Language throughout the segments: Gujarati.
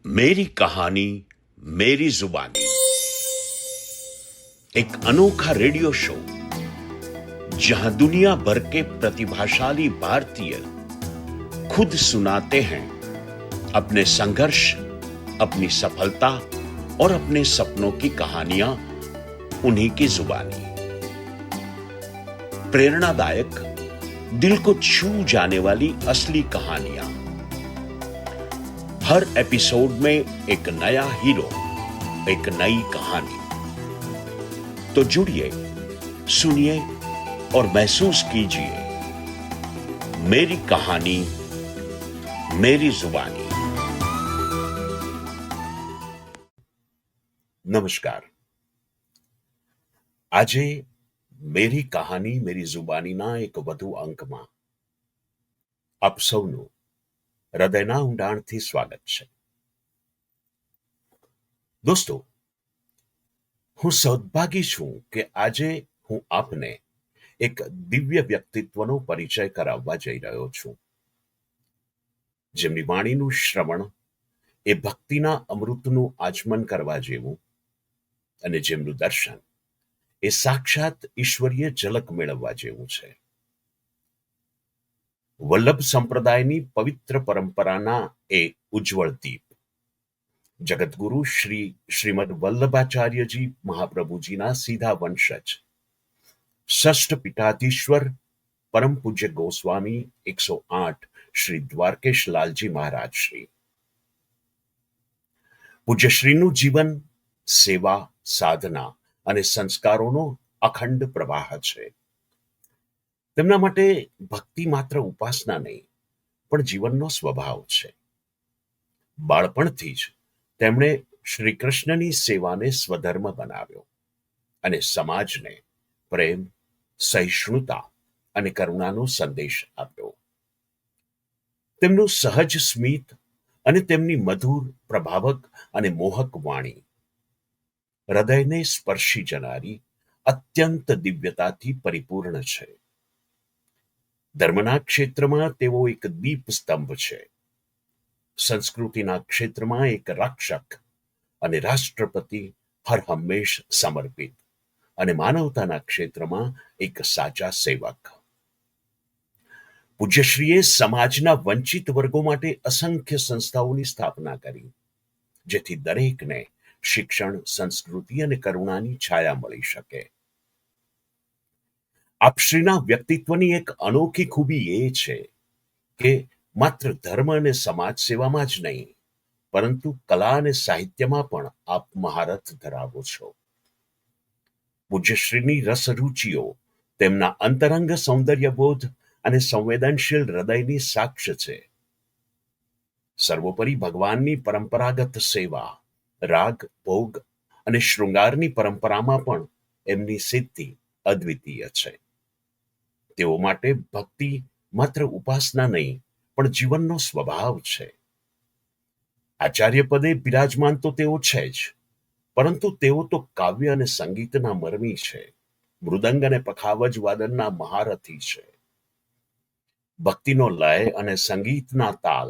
मेरी कहानी मेरी जुबानी, एक अनोखा रेडियो शो जहां दुनिया भर के प्रतिभाशाली भारतीय खुद सुनाते हैं अपने संघर्ष, अपनी सफलता और अपने सपनों की कहानियां उन्हीं की जुबानी। प्रेरणादायक, दिल को छू जाने वाली असली कहानियां। हर एपिसोड में एक नया हीरो, एक नई कहानी। तो जुड़िए, सुनिए और महसूस कीजिए मेरी कहानी मेरी जुबानी। नमस्कार। આજે મેરી કહાની મેરી જુબાનીના એક વધુ અંકમાં આપ સૌનું હૃદયના ઊંડાણથી સ્વાગત છે। દોસ્તો, હું સૌભાગી છું કે આજે હું આપને એક દિવ્ય વ્યક્તિત્વનો પરિચય કરાવવા જઈ રહ્યો છું, જેમની વાણીનું શ્રવણ એ ભક્તિના અમૃતનું આચમન કરવા જેવું અને જેમનું દર્શન એ સાક્ષાત ઈશ્વરીય ઝલક મેળવવા જેવું છે। વલ્લભ સંપ્રદાયની પવિત્ર પરંપરાના એ ઉજ્જવળ દીપ, જગતગુરુ શ્રીમદ વલ્લભાચાર્યજી મહાપ્રભુજીના સીધા વંશજ, ષષ્ઠ પીઠાધીશ્વર પરમ પૂજ્ય ગોસ્વામી 108 શ્રી દ્વારકેશ લાલજી મહારાજ શ્રી। પૂજ્યશ્રીનું જીવન સેવા, સાધના અને સંસ્કારોનો અખંડ પ્રવાહ છે। તેમના માટે ભક્તિ માત્ર ઉપાસના નહીં, પણ જીવનનો સ્વભાવ છે। બાળપણથી જ તેમણે શ્રી કૃષ્ણની સેવાને સ્વધર્મ બનાવ્યો અને સમાજને પ્રેમ, સહિષ્ણુતા અને કરુણાનો સંદેશ આપ્યો। તેમનું સહજ સ્મિત અને તેમની મધુર, પ્રભાવક અને મોહક વાણી હૃદયને સ્પર્શી જનારી અત્યંત દિવ્યતાથી પરિપૂર્ણ છે। ધર્મના ક્ષેત્રમાં તેઓ એક દીપ સ્તંભ છે, સંસ્કૃતિના ક્ષેત્રમાં એક રક્ષક અને રાષ્ટ્રપતિ હર હંમેશ સમર્પિત, અને માનવતાના ક્ષેત્રમાં એક સાચા સેવક। પૂજ્યશ્રીએ સમાજના વંચિત વર્ગો માટે અસંખ્ય સંસ્થાઓની સ્થાપના કરી, જેથી દરેકને શિક્ષણ, સંસ્કૃતિ અને કરુણાની છાયા મળી શકે। આપશ્રીના વ્યક્તિત્વની એક અનોખી ખૂબી એ છે કે માત્ર ધર્મ અને સમાજ સેવામાં જ નહીં, પરંતુ કલા અને સાહિત્યમાં પણ આપ મહારથ ધરાવો છો। પૂજ્યશ્રીની રસરૂચિઓ તેમના અંતરંગ સૌંદર્યબોધ અને સંવેદનશીલ હૃદયની સાક્ષ્ય છે। સર્વોપરી ભગવાનની પરંપરાગત સેવા, રાગ, ભોગ અને શૃંગારની પરંપરામાં પણ એમની સિદ્ધિ અદ્વિતીય છે। તેઓ માટે ભક્તિ માત્ર ઉપાસના નહીં, પણ જીવનનો સ્વભાવ છે। આચાર્ય પદે બિરાજમાન તો તેઓ છે જ, પરંતુ તેઓ તો કાવ્ય અને સંગીતના મર્મી છે, મૃદંગ અને પખાવજ વાદનના મહારથી છે। ભક્તિનો લય અને સંગીતના તાલ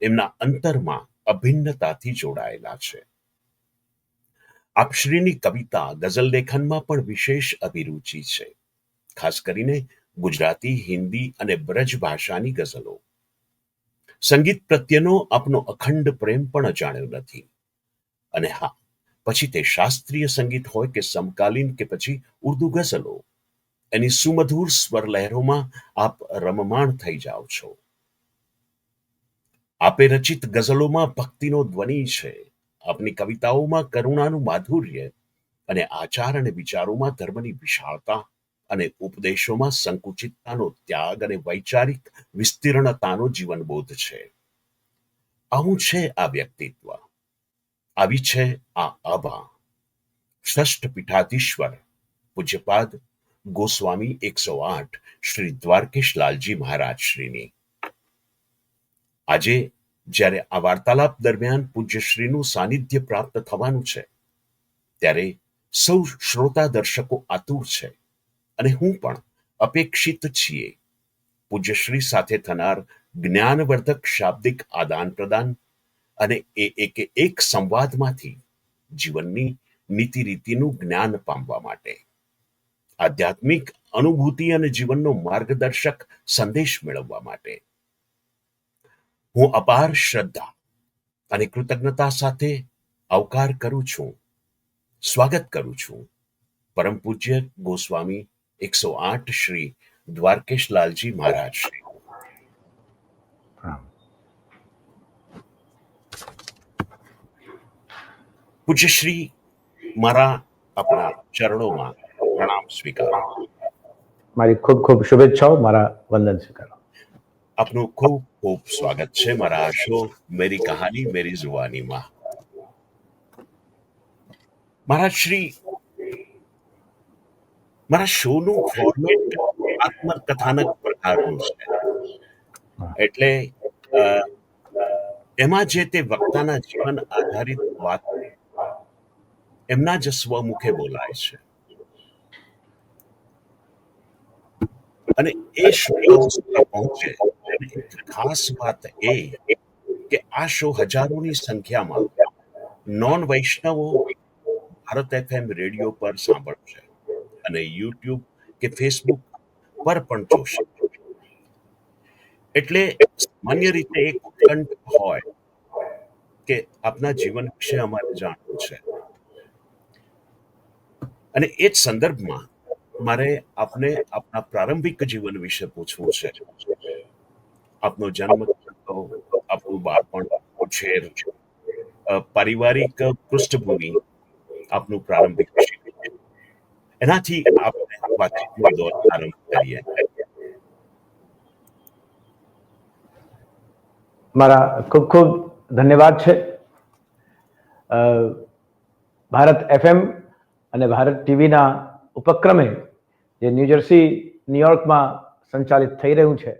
એમના અંતરમાં અભિન્નતાથી જોડાયેલા છે। આપશ્રીની કવિતા, ગઝલ લેખનમાં પણ વિશેષ અભિરુચિ છે, ખાસ કરીને ગુજરાતી, હિન્દી અને બ્રજ ભાષાની ગઝલો। સંગીત પ્રત્યેનો આપનો અખંડ પ્રેમ પણ અજાણ્યો નથી, અને હા, પછી તે શાસ્ત્રીય સંગીત હોય કે સમકાલીન કે પછી ઉર્દુ ગઝલો, એની સુમધુર સ્વર લહેરોમાં આપ રમમાણ થઈ જાઓ છો। આપે રચિત ગઝલોમાં ભક્તિનો ધ્વનિ છે, આપની કવિતાઓમાં કરુણાનું માધુર્ય અને આચાર અને વિચારોમાં ધર્મની વિશાળતા અને ઉપદેશોમાં સંકુચિતતાનો ત્યાગ અને વૈચારિક વિસ્તીર્ણતાનો જીવનબોધ છે। આવું છે આ વ્યક્તિત્વ, આવી છે આ આભા ષષ્ઠ પીઠાધીશ્વર પૂજ્યપાદ ગોસ્વામી 108 શ્રી દ્વારકેશ લાલજી મહારાજ શ્રીની। આજે જ્યારે આ વાર્તાલાપ દરમિયાન પૂજ્યશ્રીનું સાનિધ્ય પ્રાપ્ત થવાનું છે, ત્યારે સૌ શ્રોતા દર્શકો આતુર છે, અને હું પણ અપેક્ષિત છીએ પૂજ્યશ્રી સાથે થનાર જ્ઞાનવર્ધક શાબ્દિક આદાન પ્રદાન અને એક સંવાદમાંથી જીવનની નીતિ રીતિનું જ્ઞાન પામવા માટે, આધ્યાત્મિક અનુભૂતિ અને જીવનનો માર્ગદર્શક સંદેશ મેળવવા માટે હું અપાર શ્રદ્ધા અને કૃતજ્ઞતા સાથે આવકાર કરું છું, સ્વાગત કરું છું પરમ પૂજ્ય ગોસ્વામી 108 શ્રી દ્વારકેશ લાલજી મહારાજ શ્રી. પૂજ્ય શ્રી, મારા આપણા ચરણોમાં પ્રણામ સ્વીકારો. મારી ખૂબ ખૂબ શુભેચ્છાઓ, મારા વંદન સ્વીકારો. આપનું ખૂબ ખૂબ સ્વાગત છે મારા આ શો મેરી કહાની મેરી જુબાનીમાં. મહારાજ શ્રી, મારા શોનું ફોર્મેટ આત્મકથાનક પ્રકારનું છે, એટલે એમાં જે તે વક્તાના જીવન આધારિત વાત એમના જ સ્વમુખે બોલાય છે. અને એ શ્રોતાઓ સુધી પહોંચે. ખાસ વાત એ કે આ શો હજારોની સંખ્યામાં નોન વૈષ્ણવો ભારત FM રેડિયો પર સાંભળશે અને યુટ્યુબ કે ફેસબુક પર પણ જોશે. એટલે સામાન્ય રીતે એક ઉત્કંઠ હોય કે આપના જીવન વિશે અમારે જાણવું છે, અને એ જ સંદર્ભમાં મારે આપને આપના પ્રારંભિક જીવન વિશે પૂછવું છે. આપનો જન્મ, આપનું બાળપણ, ઉછેર, પારિવારિક પૃષ્ઠભૂમિ, આપનું પ્રારંભિક શિક્ષણ, એનાથી આપણે વાતચીતનો દોર આરંભ કરીએ. મારા ખૂબ ખૂબ ધન્યવાદ છે. ભારત FM અને ભારત ટીવીના ઉપક્રમે જે ન્યૂજર્સી, ન્યુયોર્કમાં સંચાલિત થઈ રહ્યું છે,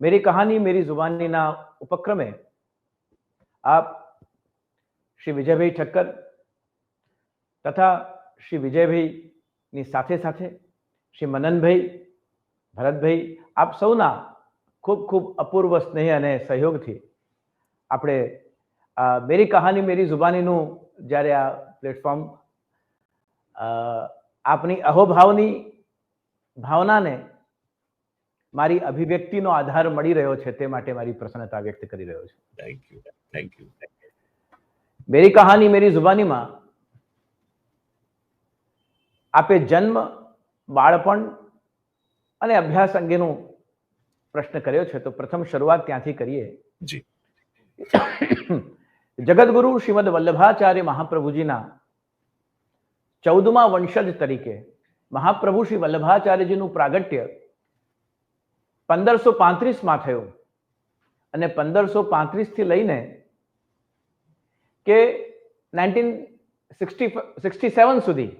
મેરી કહાની મેરી જુબાનીના ઉપક્રમે આપ શ્રી વિજયભાઈ ઠક્કર તથા શ્રી વિજયભાઈની સાથે સાથે શ્રી મનનભાઈ, ભરતભાઈ, આપ સૌના ખૂબ ખૂબ અપૂર્વ સ્નેહ અને સહયોગથી આપણે મેરી કહાની મેરી જુબાનીનું જ્યારે આ પ્લેટફોર્મ આપની અહોભાવની ભાવનાને મારી અભિવ્યક્તિનો આધાર મળી રહ્યો છે, તે માટે મારી પ્રસન્નતા વ્યક્ત કરી રહ્યો છું. Thank you. મેરી કહાની મેરી જુબાનીમાં આપે જન્મ, બાળપણ અને અભ્યાસ અંગેનો પ્રશ્ન કર્યો છે, તો પ્રથમ શરૂઆત ત્યાંથી કરીએ. જી. જગતગુરુ શ્રીમદ વલ્લભાચાર્ય મહાપ્રભુજીના 14મા વંશજ તરીકે મહાપ્રભુ શ્રી વલ્લભાચાર્યજીનું પ્રાગટ્ય 1535માં થયું અને 1535 થી લઈને કે 1967 સુધી,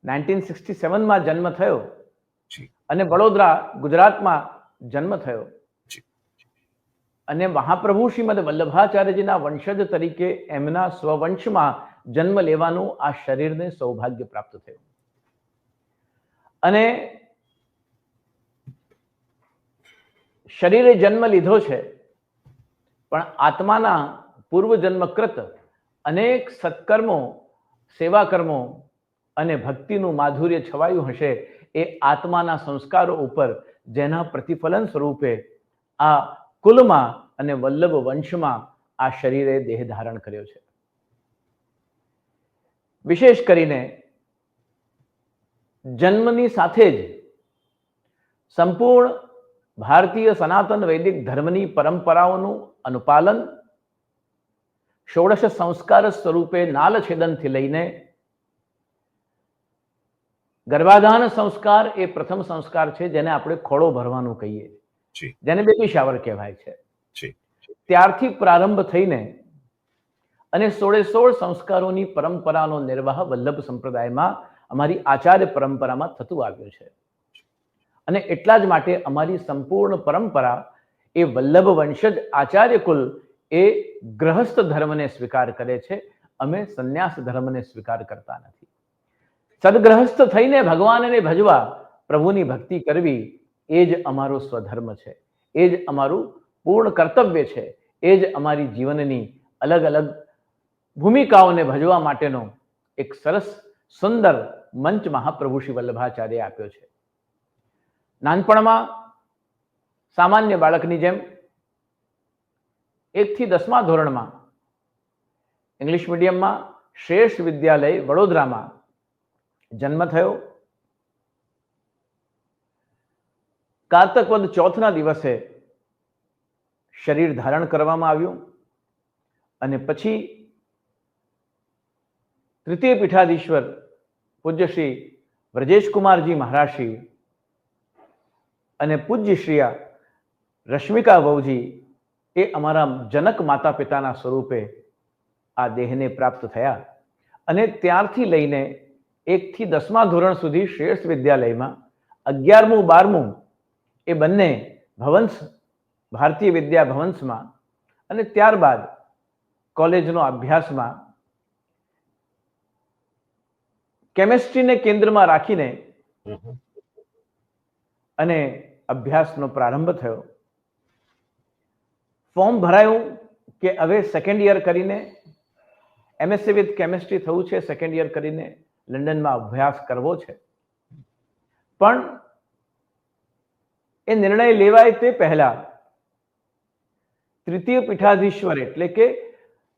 1967માં જન્મ થયો અને વડોદરા, ગુજરાતમાં જન્મ થયો. અને મહાપ્રભુ શ્રીમદ વલ્લભાચાર્યજીના વંશજ તરીકે એમના સ્વવંશમાં જન્મ લેવાનું આ શરીરને સૌભાગ્ય પ્રાપ્ત થયું. અને શરીરે જન્મ લીધો છે, પણ આત્માના પૂર્વજન્મકૃત અનેક સત્કર્મો, સેવાકર્મો અને ભક્તિનું માધુર્ય છવાયું હશે, એ આત્માના સંસ્કારો ઉપર જેના પ્રતિફલન સ્વરૂપે આ કુલમાં અને વલ્લભ વંશમાં આ શરીરે દેહ ધારણ કર્યો છે. વિશેષ કરીને જન્મની સાથે જ સંપૂર્ણ ભારતીય સનાતન વૈદિક ધર્મની પરંપરાઓનું અનુપાલન, ષોડશ સંસ્કાર સ્વરૂપે નાલછેદનથી લઈને ગર્ભાધાન સંસ્કાર એ પ્રથમ સંસ્કાર છે, જેને આપણે ખોળો ભરવાનું કહીએ, જેને બેબી શાવર કહેવાય છે. ત્યારથી પ્રારંભ થઈને અને 16 સંસ્કારોની પરંપરાનો નિર્વાહ વલ્લભ સંપ્રદાયમાં, અમારી આચાર્ય પરંપરામાં થતું આવ્યું છે. અને એટલા જ માટે અમારી સંપૂર્ણ પરંપરા એ વલ્લભ વંશજ આચાર્ય કુલ એ ગ્રહસ્થ ધર્મને સ્વીકાર કરે છે. અમે સંન્યાસ ધર્મને સ્વીકાર કરતા નથી. સદગ્રહસ્થ થઈને ભગવાનને ભજવા, પ્રભુની ભક્તિ કરવી, એ જ અમારો સ્વધર્મ છે, એ જ અમારું પૂર્ણ કર્તવ્ય છે, એ જ અમારી જીવનની અલગ અલગ ભૂમિકાઓને ભજવા માટેનો એક સરસ સુંદર મંચ મહાપ્રભુ શ્રી વલ્લભાચાર્ય આપ્યો છે. નાનપણમાં સામાન્ય બાળકની જેમ 1 થી 10મા ધોરણમાં ઇંગ્લિશ મીડિયમમાં શ્રેષ્ઠ વિદ્યાલય વડોદરામાં જન્મ થયો. કારતક વદ ચોથના દિવસે શરીર ધારણ કરવામાં આવ્યું અને પછી તૃતીય પીઠાધીશ્વર પૂજ્ય શ્રી વ્રજેશકુમારજી મહારાજશ્રી અને પૂજ્ય શ્રી રશ્મિકા વહુજી એ અમારા જનક માતા પિતાના સ્વરૂપે આ દેહને પ્રાપ્ત થયા. અને ત્યારથી લઈને 1 થી 10મા ધોરણ સુધી શ્રેષ્ઠ વિદ્યાલયમાં 11મું 12મું એ બંને ભવંસ ભારતીય વિદ્યા ભવંસમાં અને ત્યારબાદ કોલેજનો અભ્યાસમાં કેમેસ્ટ્રીને કેન્દ્રમાં રાખીને અને અભ્યાસનો પ્રારંભ થયો. ફોર્મ ભરાયું કે હવે સેકન્ડ યર કરીને MSc વિથ કેમેસ્ટ્રી થવું છે, સેકન્ડ યર કરીને લંડનમાં અભ્યાસ કરવો છે. પણ એ નિર્ણય લેવાય તે પહેલા તૃતીય પીઠાધીશ્વર એટલે કે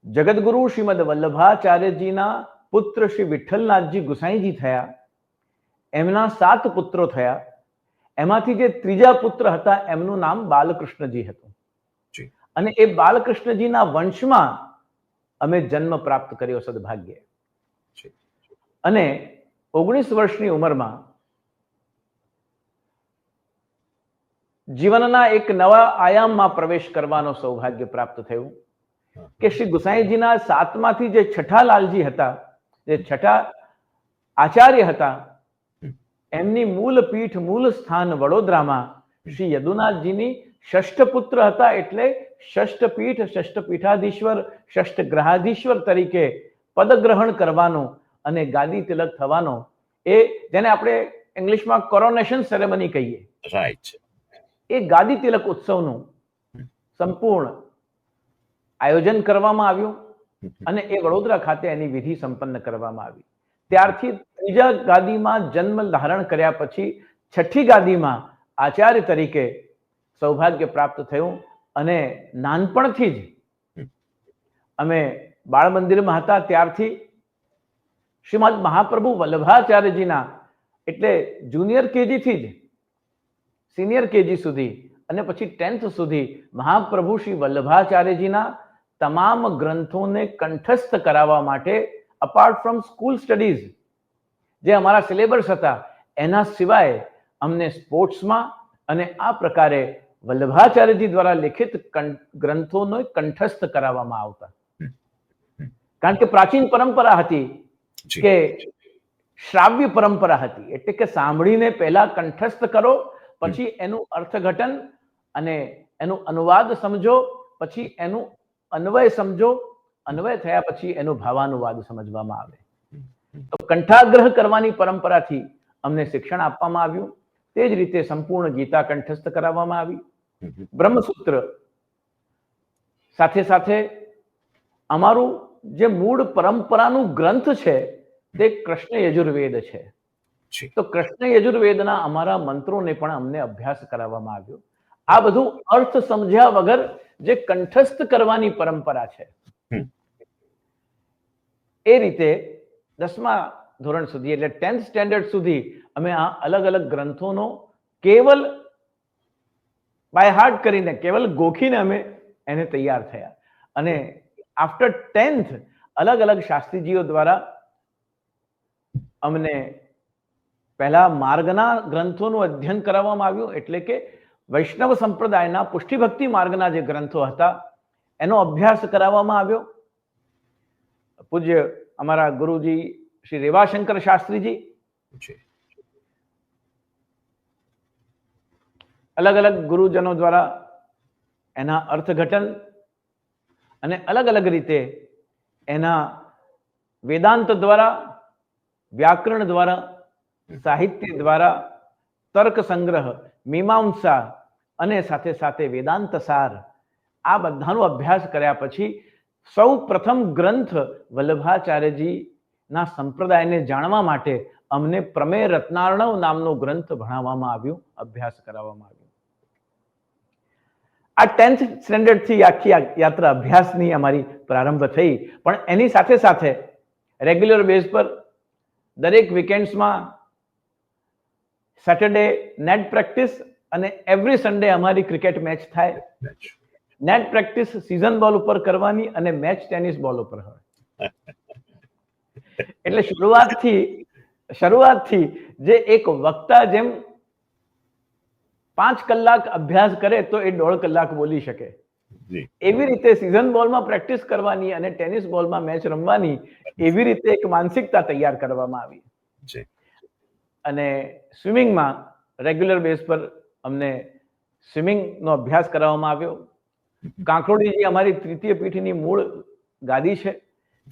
જગતગુરુ શ્રીમદ વલ્લભાચાર્યજીના પુત્ર શ્રી વિઠ્ઠલનાથજી ગુસાઈજી થયા. એમના 7 પુત્રો થયા. એમાંથી જે ત્રીજા પુત્ર હતા એમનું નામ બાલકૃષ્ણજી હતું. અને એ બાલકૃષ્ણજીના વંશમાં અમે જન્મ પ્રાપ્ત કર્યો સદભાગ્ય. અને 19 વર્ષની ઉંમરમાં જીવનના એક નવા આયામમાં પ્રવેશ કરવાનો સૌભાગ્ય પ્રાપ્ત થયું કે શ્રી ગુસાઈજીના 7માંથી જે છઠ્ઠા લાલજી હતા, જે છઠ્ઠા આચાર્ય હતા, એમની મૂળ પીઠ મૂળ સ્થાન વડોદરામાં શ્રી યદુનાથજીની ષષ્ઠ પુત્ર હતા. એટલે ષષ્ઠ પીઠ, ષષ્ઠ પીઠાધીશ્વર, ષષ્ઠ ગ્રહાધીશ્વર તરીકે પદગ્રહણ કરવાનો અને ગાદી તિલક થવાનો, એ જેને આપણે ઇંગ્લિશમાં કોરોનેશન સેરેમની કહીએ, રાઈટ, એ ગાદી તિલક ઉત્સવનું સંપૂર્ણ આયોજન કરવામાં આવ્યું અને એ વડોદરા ખાતે એની વિધિ સંપન્ન કરવામાં આવી. ત્યારથી ત્રીજા ગાદીમાં જન્મ ધારણ કર્યા પછી છઠ્ઠી ગાદીમાં આચાર્ય તરીકે સૌભાગ્ય પ્રાપ્ત થયું. અને નાનપણથી જ અમે બાળ મંદિરમાં હતા ત્યારથી શ્રીમદ મહાપ્રભુ વલ્લભાચાર્યજીના એટલે જુનિયર કેજી થી જ સિનિયર કેજી સુધી અને પછી 10th સુધી મહાપ્રભુ શ્રી વલ્લભાચાર્યજીના તમામ ગ્રંથોને કંઠસ્થ કરાવવા માટે અપાર્ટ ફ્રોમ સ્કૂલ સ્ટડીઝ જે અમારા સિલેબસ હતા એના સિવાય અમને સ્પોર્ટ્સમાં અને આ પ્રકારે વલ્લભાચાર્યજી દ્વારા લિખિત ગ્રંથોને કંઠસ્થ કરાવવામાં આવતા. કારણ કે પ્રાચીન પરંપરા હતી કે શ્રાવ્ય પરંપરા હતી, એટલે કે સાંભળીને પહેલા કંઠસ્થ કરો, પછી એનું અર્થઘટન અને એનું અનુવાદ સમજો, પછી એનું અન્વય સમજો, અન્વય થયા પછી એનો ભાવાનુવાદ સમજવામાં આવે. તો કંઠાગ્રહ કરવાની પરંપરાથી અમને શિક્ષણ આપવામાં આવ્યું. તે જ રીતે સંપૂર્ણ ગીતા કંઠસ્થ કરાવવામાં આવી. બ્રહ્મસૂત્ર સાથે સાથે અમારું જે મૂળ પરંપરાનું ગ્રંથ છે તે કૃષ્ણ યજુર્વેદ છે. તો કૃષ્ણ યજુર્વેદના અમારા મંત્રોને પણ અમને અભ્યાસ કરાવવામાં આવ્યો. આ બધું અર્થ સમજ્યા વગર જે કંઠસ્થ કરવાની પરંપરા છે, એ રીતે 10મા ધોરણ સુધી એટલે 10th સ્ટેન્ડર્ડ સુધી અમે આ અલગ અલગ ગ્રંથોનો કેવલ બાય હાર્ટ કરીને, કેવલ ગોખીને અમે એને તૈયાર થયા. અને આફ્ટર 10th અલગ અલગ શાસ્ત્રીજીઓ દ્વારા અમને પહેલા માર્ગના ગ્રંથોનું અધ્યયન કરાવવામાં આવ્યું, એટલે કે વૈષ્ણવ સંપ્રદાયના પુષ્ટિભક્તિ માર્ગના જે ગ્રંથો હતા એનો અભ્યાસ કરાવવામાં આવ્યો. પૂજ્ય અમારા ગુરુજી શ્રી રેવાશંકર શાસ્ત્રીજી અલગ અલગ ગુરુજનો દ્વારા એના અર્થઘટન અને અલગ અલગ રીતે એના વેદાંત દ્વારા, વ્યાકરણ દ્વારા, સાહિત્ય દ્વારા, તર્ક સંગ્રહ, મીમાંસા અને સાથે સાથે વેદાંત સાર આ બધાનો અભ્યાસ કર્યા પછી સૌ પ્રથમ ગ્રંથ વલ્લભાચાર્યજીના સંપ્રદાયને જાણવા માટે અમને પ્રમેય રત્નાર્ણવ નામનો ગ્રંથ ભણાવવામાં આવ્યો, અભ્યાસ કરાવવામાં આવ્યો. આ 10th સ્ટેન્ડર્ડ થી આખી યાત્રા અભ્યાસની અમારી પ્રારંભ થઈ. પણ એની સાથે સાથે રેગ્યુલર બેઝ પર દરેક વીકેન્ડ્સમાં સેટરડે નેટ પ્રેક્ટિસ અને એવરી સન્ડે અમારી ક્રિકેટ મેચ થાય. નેટ પ્રેક્ટિસ સીઝન બોલ ઉપર કરવાની અને મેચ ટેનિસ બોલ ઉપર હોય. એટલે શરૂઆતથી જે એક વક્તા જેમ 5 કલાક અભ્યાસ કરે તો એ 1.5 કલાક બોલી શકે, એવી રીતે સીઝન બોલમાં પ્રેક્ટિસ કરવાની અને ટેનિસ બોલમાં મેચ રમવાની, એવી રીતે એક માનસિકતા તૈયાર કરવામાં આવી. અને સ્વિમિંગમાં રેગ્યુલર બેઝ પર અમને સ્વિમિંગનો અભ્યાસ કરાવવામાં આવ્યો. કાંકરોડી જે અમારી તૃતીય પીઠની મૂળ ગાદી છે,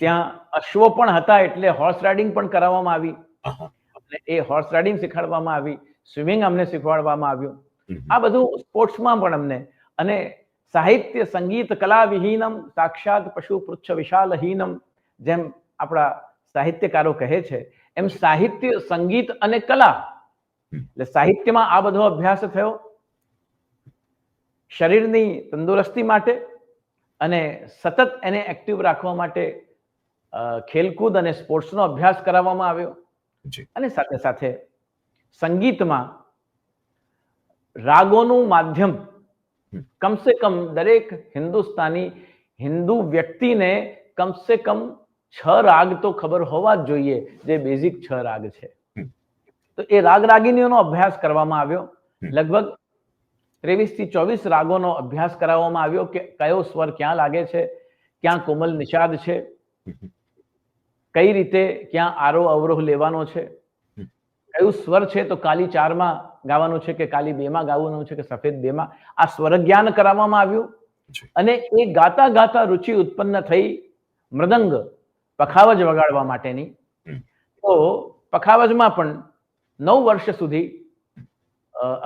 ત્યાં અશ્વો પણ હતા, એટલે હોર્સ રાઇડિંગ પણ કરાવવામાં આવી. અને એ હોર્સ રાઇડિંગ શીખવાડવામાં આવી, સ્વિમિંગ અમને શીખવાડવામાં આવ્યું. આ બધું સ્પોર્ટ્સમાં પણ અમને. અને સાહિત્ય સંગીત કલા વિહીનમ સાક્ષાત પશુ પૃચ્છ વિશાલહીનમ, જેમ આપણા સાહિત્યકારો કહે છે, એમ સાહિત્ય સંગીત અને કલા, એટલે સાહિત્યમાં આ બધો અભ્યાસ થયો શરીરની તંદુરસ્તી માટે અને સતત એને એક્ટિવ રાખવા માટે ખેલકૂદ અને સ્પોર્ટ્સનો અભ્યાસ કરાવવામાં આવ્યો. અને સાથે સાથે સંગીતમાં રાગોનું માધ્યમ કમસે કમ દરેક હિન્દુસ્તાની હિન્દુ વ્યક્તિને કમસે કમ 6 રાગ તો ખબર હોવા જ જોઈએ, જે બેઝિક 6 રાગ છે. તો એ રાગ રાગિનીઓનો અભ્યાસ કરવામાં આવ્યો. લગભગ 23 થી 24 રાગોનો અભ્યાસ કરાવવામાં આવ્યો કે કયો સ્વર ક્યાં લાગે છે, ક્યાં કોમલ નિષાદ છે, કઈ રીતે ક્યાં આરોહ અવરોહ લેવાનો છે, કયું સ્વર છે તો કાલી 4 માં ગાવાનું છે કે કાલી 2 માં ગાવાનું છે કે સફેદ 2 માં. આ સ્વર જ્ઞાન કરાવવામાં આવ્યું. અને એ ગાતા ગાતા રુચિ ઉત્પન્ન થઈ મૃદંગ પખાવજ વગાડવા માટેની. તો પખાવજમાં પણ 9 વર્ષ સુધી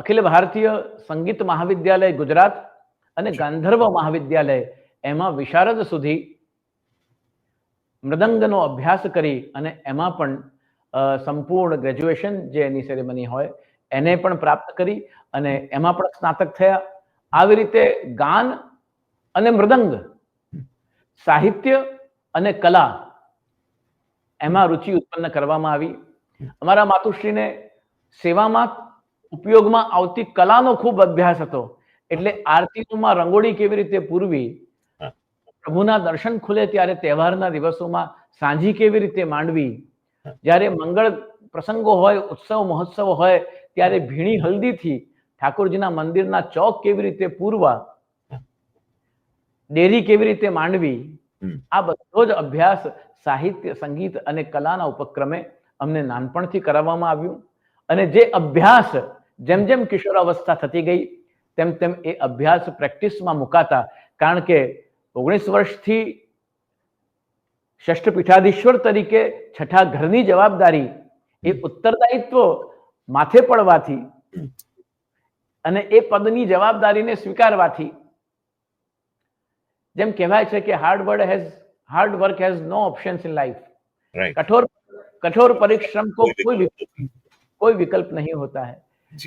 અખિલ ભારતીય સંગીત મહાવિદ્યાલય ગુજરાત અને ગાંધર્વ મહાવિદ્યાલય એમાં વિશારદ સુધી મૃદંગનો અભ્યાસ કરી અને એમાં પણ સંપૂર્ણ ગ્રેજ્યુએશન જે એની સેરેમની હોય એને પણ પ્રાપ્ત કરી અને એમાં પણ સ્નાતક થયા. આવી રીતે ગાન અને મૃદંગ, સાહિત્ય અને કલા, એમાં રુચિ ઉત્પન્ન કરવામાં આવી. અમારા માતુશ્રીને સેવામાં ઉપયોગમાં આવતી કલાનો ખૂબ અભ્યાસ હતો. એટલે આરતીઓમાં રંગોળી કેવી રીતે પૂરવી, પ્રભુના દર્શન ખુલે ત્યારે તહેવારના દિવસોમાં સાંજી કેવી રીતે માંડવી, જ્યારે મંગળ પ્રસંગો હોય, ઉત્સવ મહોત્સવ હોય ત્યારે ભીણી હલ્દીથી ઠાકોરજીના મંદિરના ચોક કેવી રીતે પૂરવા, ડેરી કેવી રીતે માંડવી, આ બધો જ અભ્યાસ સાહિત્ય સંગીત અને કલાના ઉપક્રમે અમને નાનપણથી કરાવવામાં આવ્યું. અને જે અભ્યાસ જેમ જેમ કિશોરાવસ્થા થતી ગઈ તેમ તેમ એ અભ્યાસ પ્રેક્ટિસમાં મુકાતા. કારણ કે 19 વર્ષથી ષષ્ઠ પીઠાધીશ્વર તરીકે છઠ્ઠા ઘરની જવાબદારી, એ ઉત્તરદાયિત્વ માથે પડવાથી અને એ પદની જવાબદારીને સ્વીકારવાથી, જેમ કહેવાય છે કે hard work has no options in life. कठोर परिश्रम को कोई विकल्प नहीं होता है.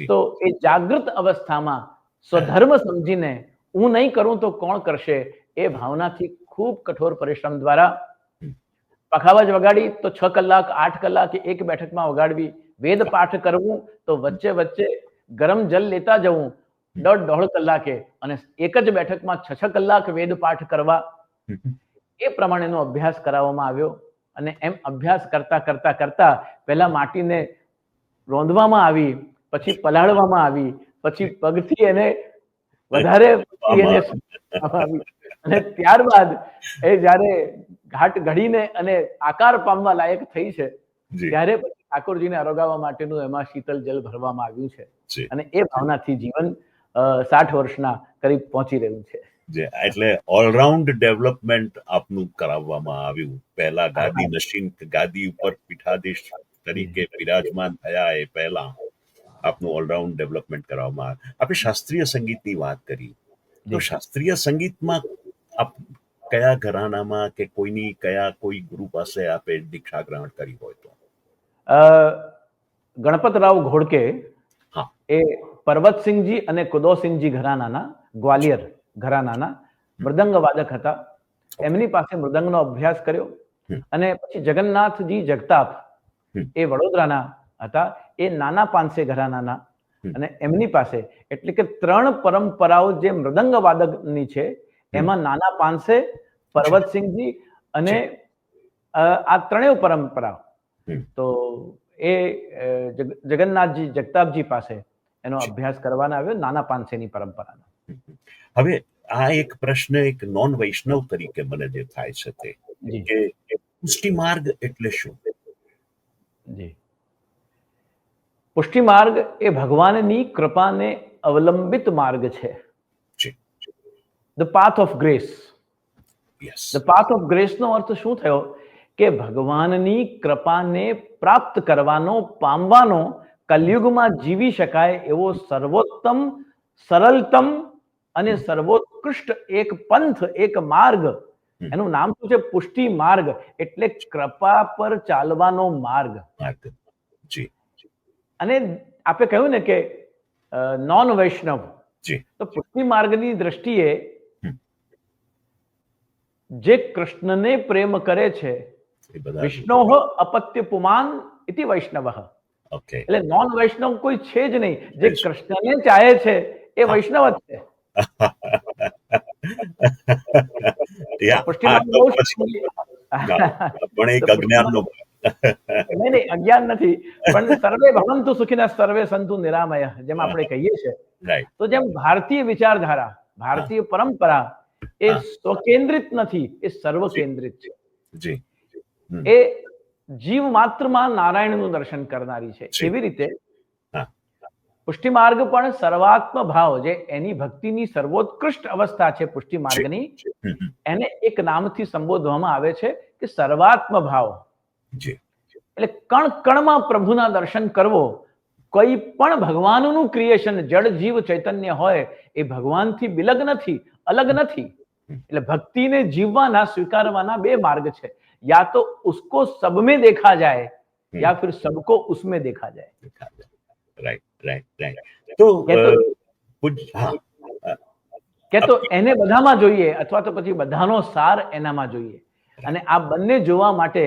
तो એ જાગૃત અવસ્થામાં સ્વધર્મ સમજીને હું નહીં કરું તો કોણ કરશે એ ભાવનાથી ખૂબ કઠોર પરિશ્રમ દ્વારા પખાવજ વગાડી તો 6 કલાક 8 કલાક એક બેઠકમાં વગાડવી, વેદ પાઠ કરવું તો વચ્ચે વચ્ચે ગરમ જલ લેતા જવું 1.5 કલાકે અને એક જ બેઠકમાં 6 કલાક વેદ પાઠ કરવા. એ પ્રમાણેનો અભ્યાસ કરાવવામાં આવ્યો. અને એમ અભ્યાસ કરતા કરતા કરતા પહેલા માટીને રોંધવામાં આવી, પછી પલાળવામાં આવી, પછી પગથી એને વધારે અને ત્યારબાદ એ જ્યારે ઘાટ ઘડીને અને આકાર પામવા લાયક થઈ છે ત્યારે ઠાકોરજીને અરોગાવવા માટેનું એમાં શીતલ જલ ભરવામાં આવ્યું છે. અને એ ભાવનાથી જીવન 60 વર્ષના કરીબ પહોંચી રહ્યું છે. એટલે ઓલરાઉન્ડ ડેવલપમેન્ટ આપનું કરાવવામાં આવ્યું. પહેલા ગાદી નશીન ગાદી ઉપર પીઠાધીશ તરીકે બિરાજમાન થયા એ પહેલા આપનું ઓલરાઉન્ડ ડેવલપમેન્ટ કરવામાં આવ્યું. આપણે શાસ્ત્રીય સંગીતની વાત કરી તો શાસ્ત્રીય સંગીતમાં આપ કયા ઘરાનામાં કે કોઈ ગુરુ પાસે આપે દીક્ષા ગ્રહણ કરી હોય તો? ગણપતરાવ ઘોડકે એ પરબતસિંહજી અને કુદોસિંહજી ઘરાનાના, ગ્વાલિયર ઘરાનાના મૃદંગ વાદક હતા. એમની પાસે મૃદંગનો અભ્યાસ કર્યો. અને પછી જગન્નાથજી જગતાપ એ વડોદરાના હતા, એ નાના પાંસે ઘરાનાના, અને એમની પાસે એટલે કે 3 પરંપરાઓ જે મૃદંગ વાદકની છે એમાં નાના પાંસે, પરબતસિંહજી અને આ 3 પરંપરા. તો એ જગન્નાથજી જગતાપજી પાસે એનો અભ્યાસ કરવાના આવ્યો, નાના પાંસેની પરંપરાનો. હવે આ એક પ્રશ્ન એક નોન વૈષ્ણવ તરીકે મને જે થાય છે તે કે પુષ્ટિ માર્ગ એટલે શું? જી, પુષ્ટિ માર્ગ એ ભગવાનની કૃપાને અવલંબિત માર્ગ છે. The path of grace. The path of grace નો અર્થ શું થયો કે ભગવાનની કૃપાને પ્રાપ્ત કરવાનો, પામવાનો, કલયુગમાં જીવી શકાય એવો સર્વોત્તમ, સરળતમ અને સર્વોત્કૃષ્ટ એક પંથ, એક માર્ગ. એનું નામ શું છે? પુષ્ટિ માર્ગ, એટલે કૃપા પર ચાલવાનો માર્ગ. અને આપણે કહ્યું ને કે નોન વૈષ્ણવ, તો પુષ્ટિ માર્ગની દ્રષ્ટિએ જે કૃષ્ણને પ્રેમ કરે છે, વિષ્ણોઃ અપત્ય પુમાન ઇતિ વૈષ્ણવ. એટલે નોન વૈષ્ણવ કોઈ છે જ નહીં. જે કૃષ્ણને ચાહે છે એ વૈષ્ણવ જ છે. અજ્ઞાન નથી, પણ સર્વે ભવંતુ સુખિનઃ સર્વે સંતુ નિરામયઃ, જેમ આપણે કહીએ છીએ. તો જેમ ભારતીય વિચારધારા, ભારતીય પરંપરા એ સ્વકેન્દ્રિત નથી, એ સર્વ કેન્દ્રિત છે. એ જીવ માત્રમાં નારાયણનું દર્શન કરનારી છે. એવી રીતે પુષ્ટિ માર્ગ પણ સર્વાત્મ ભાવ, જે એની ભક્તિની સર્વોત્કૃષ્ટ અવસ્થા છે પુષ્ટિ માર્ગની, એને એક નામથી સંબોધવામાં આવે છે કે સર્વાત્મ ભાવ. એટલે કણ કણમાં પ્રભુના દર્શન કરવો. કોઈ પણ ભગવાનનું ક્રિએશન, જળ જીવ ચૈતન્ય હોય, એ ભગવાનથી બિલગ નથી, અલગ નથી. એટલે ભક્તિને જીવવાના, સ્વીકારવાના 2 માર્ગ છે. યા તો ઉસકો સબ में देखा जाए, या फिर सबको उसमें देखा जाए. તો કે તો એને બધામાં જોઈએ, અથવા તો પછી બધાનો સાર એનામાં જોઈએ. અને આ બંને જોવા માટે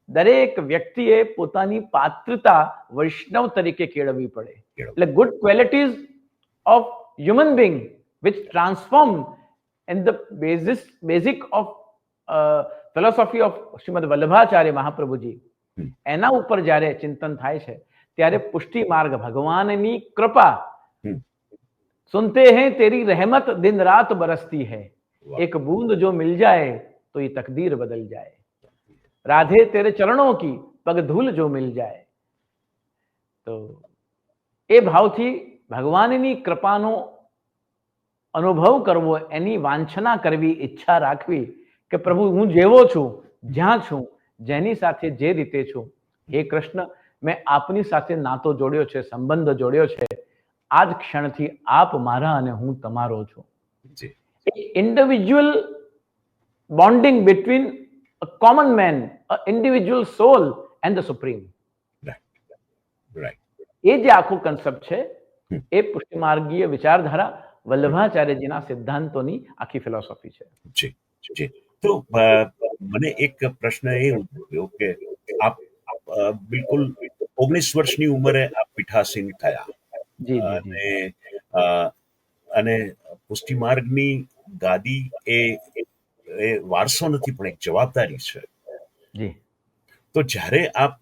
દરેક વ્યક્તિએ પોતાની પાત્રતા વૈષ્ણવ તરીકે કેળવવી પડે. એટલે good qualities of human being which transform in the basic of philosophy of Shrimad Vallabhacharya Mahaprabhuji, એના ઉપર જ્યારે ચિંતન થાય છે ત્યારે પુષ્ટિ માર્ગ, ભગવાનની કૃપા. સુનતે હૈ તેરી રહેમત દિન રાત બરસતી હૈ, એક બૂંદ જો મિલ જાए તો ये तकदीर बदल जाए, राधे तेरे चरणों की पग धूल जो मिल जाए. તો એ ભાવથી ભગવાનની કૃપાનો અનુભવ કરવો, એની વાંછના કરવી, ઈચ્છા રાખવી કે પ્રભુ હું જેવો છું, જ્યાં છું, જેની સાથે જે રીતે છું, હે કૃષ્ણ, મેં આપની સાથે નાતો જોડ્યો છે, સંબંધ જોડ્યો છે. આ જ ક્ષણથી આપ મારા અને હું તમારો છું. Individual bonding between a common man, a individual soul and the supreme. એ જે આખો કન્સેપ્ટ છે એ પુષ્ટિ માર્ગીય વિચારધારા, વલ્લભાચાર્યજીના સિદ્ધાંતોની આખી ફિલોસોફી છે. તો મને એક પ્રશ્ન એ ઉદ્ભવ્યો કે આપ બિલકુલ 19 વર્ષની ઉંમરે આપ પીઠાસીન થયા, અને પુષ્ટિ માર્ગની ગાદી એ વારસો નથી, પણ એક જવાબદારી છે. તો જ્યારે આપ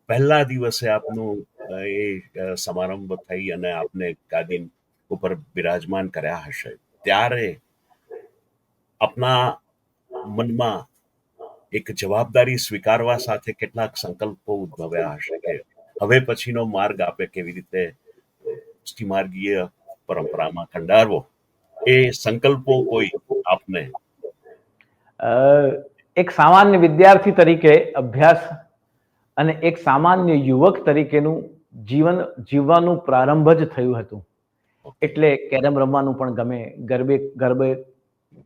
પહેલા દિવસે આપનું એ સમારંભ થઈ અને આપને ગાદી ઉપર બિરાજમાન કર્યા હશે, ત્યારે આપના મનમાં એક જવાબદારી સ્વીકારવા સાથે કેટલાક સંકલ્પો ઉદ્ભવ્યા હશે કે હવે પછીનો માર્ગ આપે કેવી રીતે પુષ્ટિ માર્ગીય પરંપરામાં કંડારવો. એ સંકલ્પો કોઈ આપને? એક સામાન્ય વિદ્યાર્થી તરીકે અભ્યાસ અને એક સામાન્ય યુવક તરીકેનું જીવન જીવવાનું પ્રારંભ જ થયું હતું. એટલે કેરમ રમવાનું પણ ગમે, ગરબે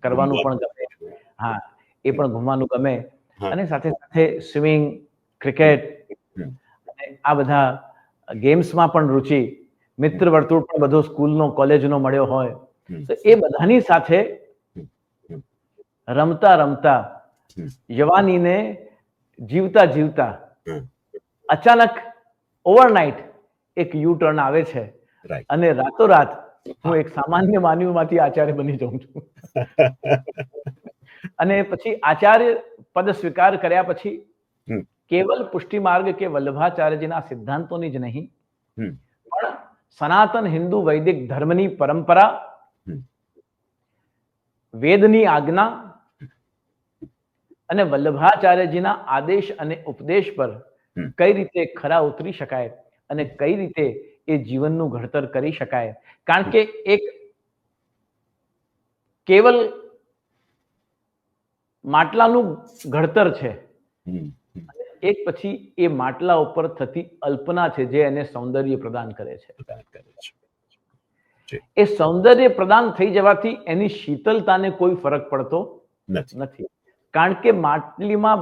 કરવાનું પણ ગમે, હા એ પણ ઘૂમવાનું ગમે, અને સાથે સાથે સ્વિમિંગ, ક્રિકેટ અને આ બધા ગેમ્સમાં પણ રુચિ, મિત્ર વર્તુળ પણ બધો સ્કૂલનો કોલેજનો મળ્યો હોય, તો એ બધાની સાથે રમતા રમતા યવાનીને જીવતા જીવતા અચાનક ઓવરનાઇટ એક યુ ટર્ન આવે છે અને રાતોરાત હું એક સામાન્ય માનવીમાંથી આચાર્ય બની જાઉં છું. અને પછી આચાર્ય પદ સ્વીકાર કર્યા પછી કેવલ પુષ્ટિ માર્ગ કે વલ્લભાચાર્યજીના સિદ્ધાંતોની જ નહીં, પણ સનાતન હિન્દુ વૈદિક ધર્મની પરંપરા, વેદની આજ્ઞા અને વલ્લભાચાર્યજીના આદેશ અને ઉપદેશ પર કઈ રીતે ખરા ઉતરી શકાય અને કઈ રીતે એ જીવનનું ઘડતર કરી શકાય. કારણ કે એક કેવલ માટલાનું ઘડતર છે, એક પછી એ માટલા ઉપર થતી અલ્પના છે જે એને સૌંદર્ય પ્રદાન કરે છે. એ સૌંદર્ય પ્રદાન થઈ જવાથી એની શીતલતાને કોઈ ફરક પડતો નથી, કારણ કે માટલામાં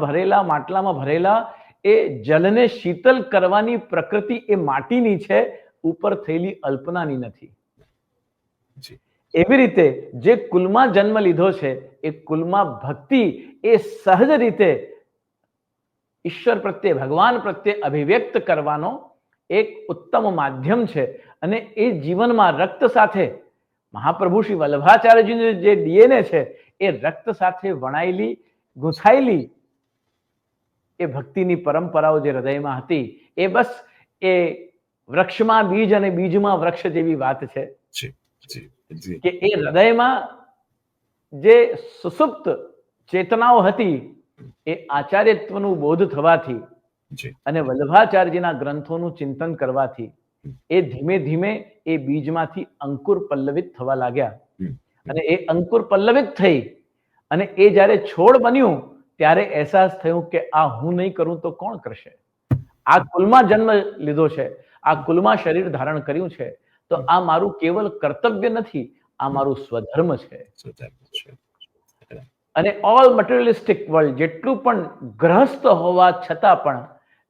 ભરેલા એ જલને શીતલ કરવાની પ્રકૃતિ એ માટીની છે, ઉપર થયેલી અલ્પનાની નથી. એવી રીતે જે કુલમાં જન્મ લીધો છે એ કુલમાં ભક્તિ એ સહજ રીતે ઈશ્વર પ્રત્યે, ભગવાન પ્રત્યે અભિવ્યક્ત કરવાનો એક ઉત્તમ માધ્યમ છે. અને એ જીવનમાં રક્ત સાથે મહાપ્રભુ શ્રી વલ્લભાચાર્યજીનું જે ડીએનએ છે એ રક્ત સાથે વણાયેલી, ગૂંથાયેલી એ ભક્તિની પરંપરાઓ જે હૃદયમાં હતી, એ બસ એ વૃક્ષમાં બીજ અને બીજમાં વૃક્ષ જેવી વાત છે કે એ હૃદયમાં જે સુસુપ્ત ચેતનાઓ હતી એ આચાર્યત્વનું બોધ થવાથી અને વલ્લભાચાર્યજીના ગ્રંથોનું ચિંતન કરવાથી એ ધીમે ધીમે એ બીજમાંથી અંકુર પલ્લવિત થવા લાગ્યા. અને એ અંકુર પલ્લવિત થઈ અને એ જ્યારે છોડ બન્યું ત્યારે અહેસાસ થયો કે આ હું નહીં કરું તો કોણ કરશે. આ કુલમાં જન્મ લીધો છે, આ કુલમાં શરીર ધારણ કર્યું છે, તો આ મારું કેવલ કર્તવ્ય નથી, આ મારું સ્વધર્મ છે. અને ઓલ મટીરિયલિસ્ટિક વર્લ્ડ, જેટલું પણ ગ્રહસ્થ હોવા છતાં પણ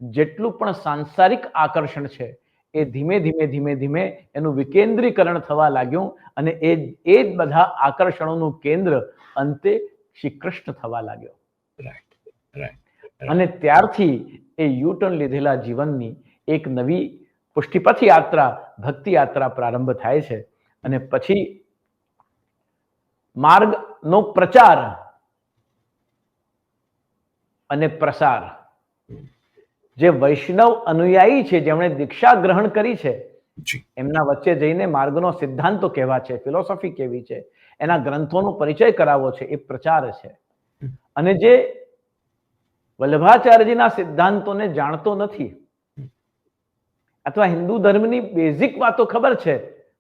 જેટલું પણ સાંસારિક આકર્ષણ છે એ ધીમે ધીમે એનું વિકેન્દ્રીકરણ થવા લાગ્યું અને એ જ બધા આકર્ષણોનું કેન્દ્ર અંતે શ્રી કૃષ્ણ થવા લાગ્યો. અને ત્યારથી એ યુટર્ન લીધેલા જીવનની એક નવી પુષ્ટિપથ યાત્રા, ભક્તિ યાત્રા પ્રારંભ થાય છે. અને પછી માર્ગનો પ્રચાર અને પ્રસાર, જે વૈષ્ણવ અનુયાયી છે, જેમણે દીક્ષા ગ્રહણ કરી છે, એમના વચ્ચે જઈને માર્ગનો સિદ્ધાંતો કેવા છે, ફિલોસોફી કેવી છે, એના ગ્રંથોનો પરિચય કરાવવો છે, એ પ્રચાર છે. અને જે વલ્લભાચાર્યજીના સિદ્ધાંતોને જાણતો નથી અથવા હિન્દુ ધર્મની બેઝિક વાતો ખબર છે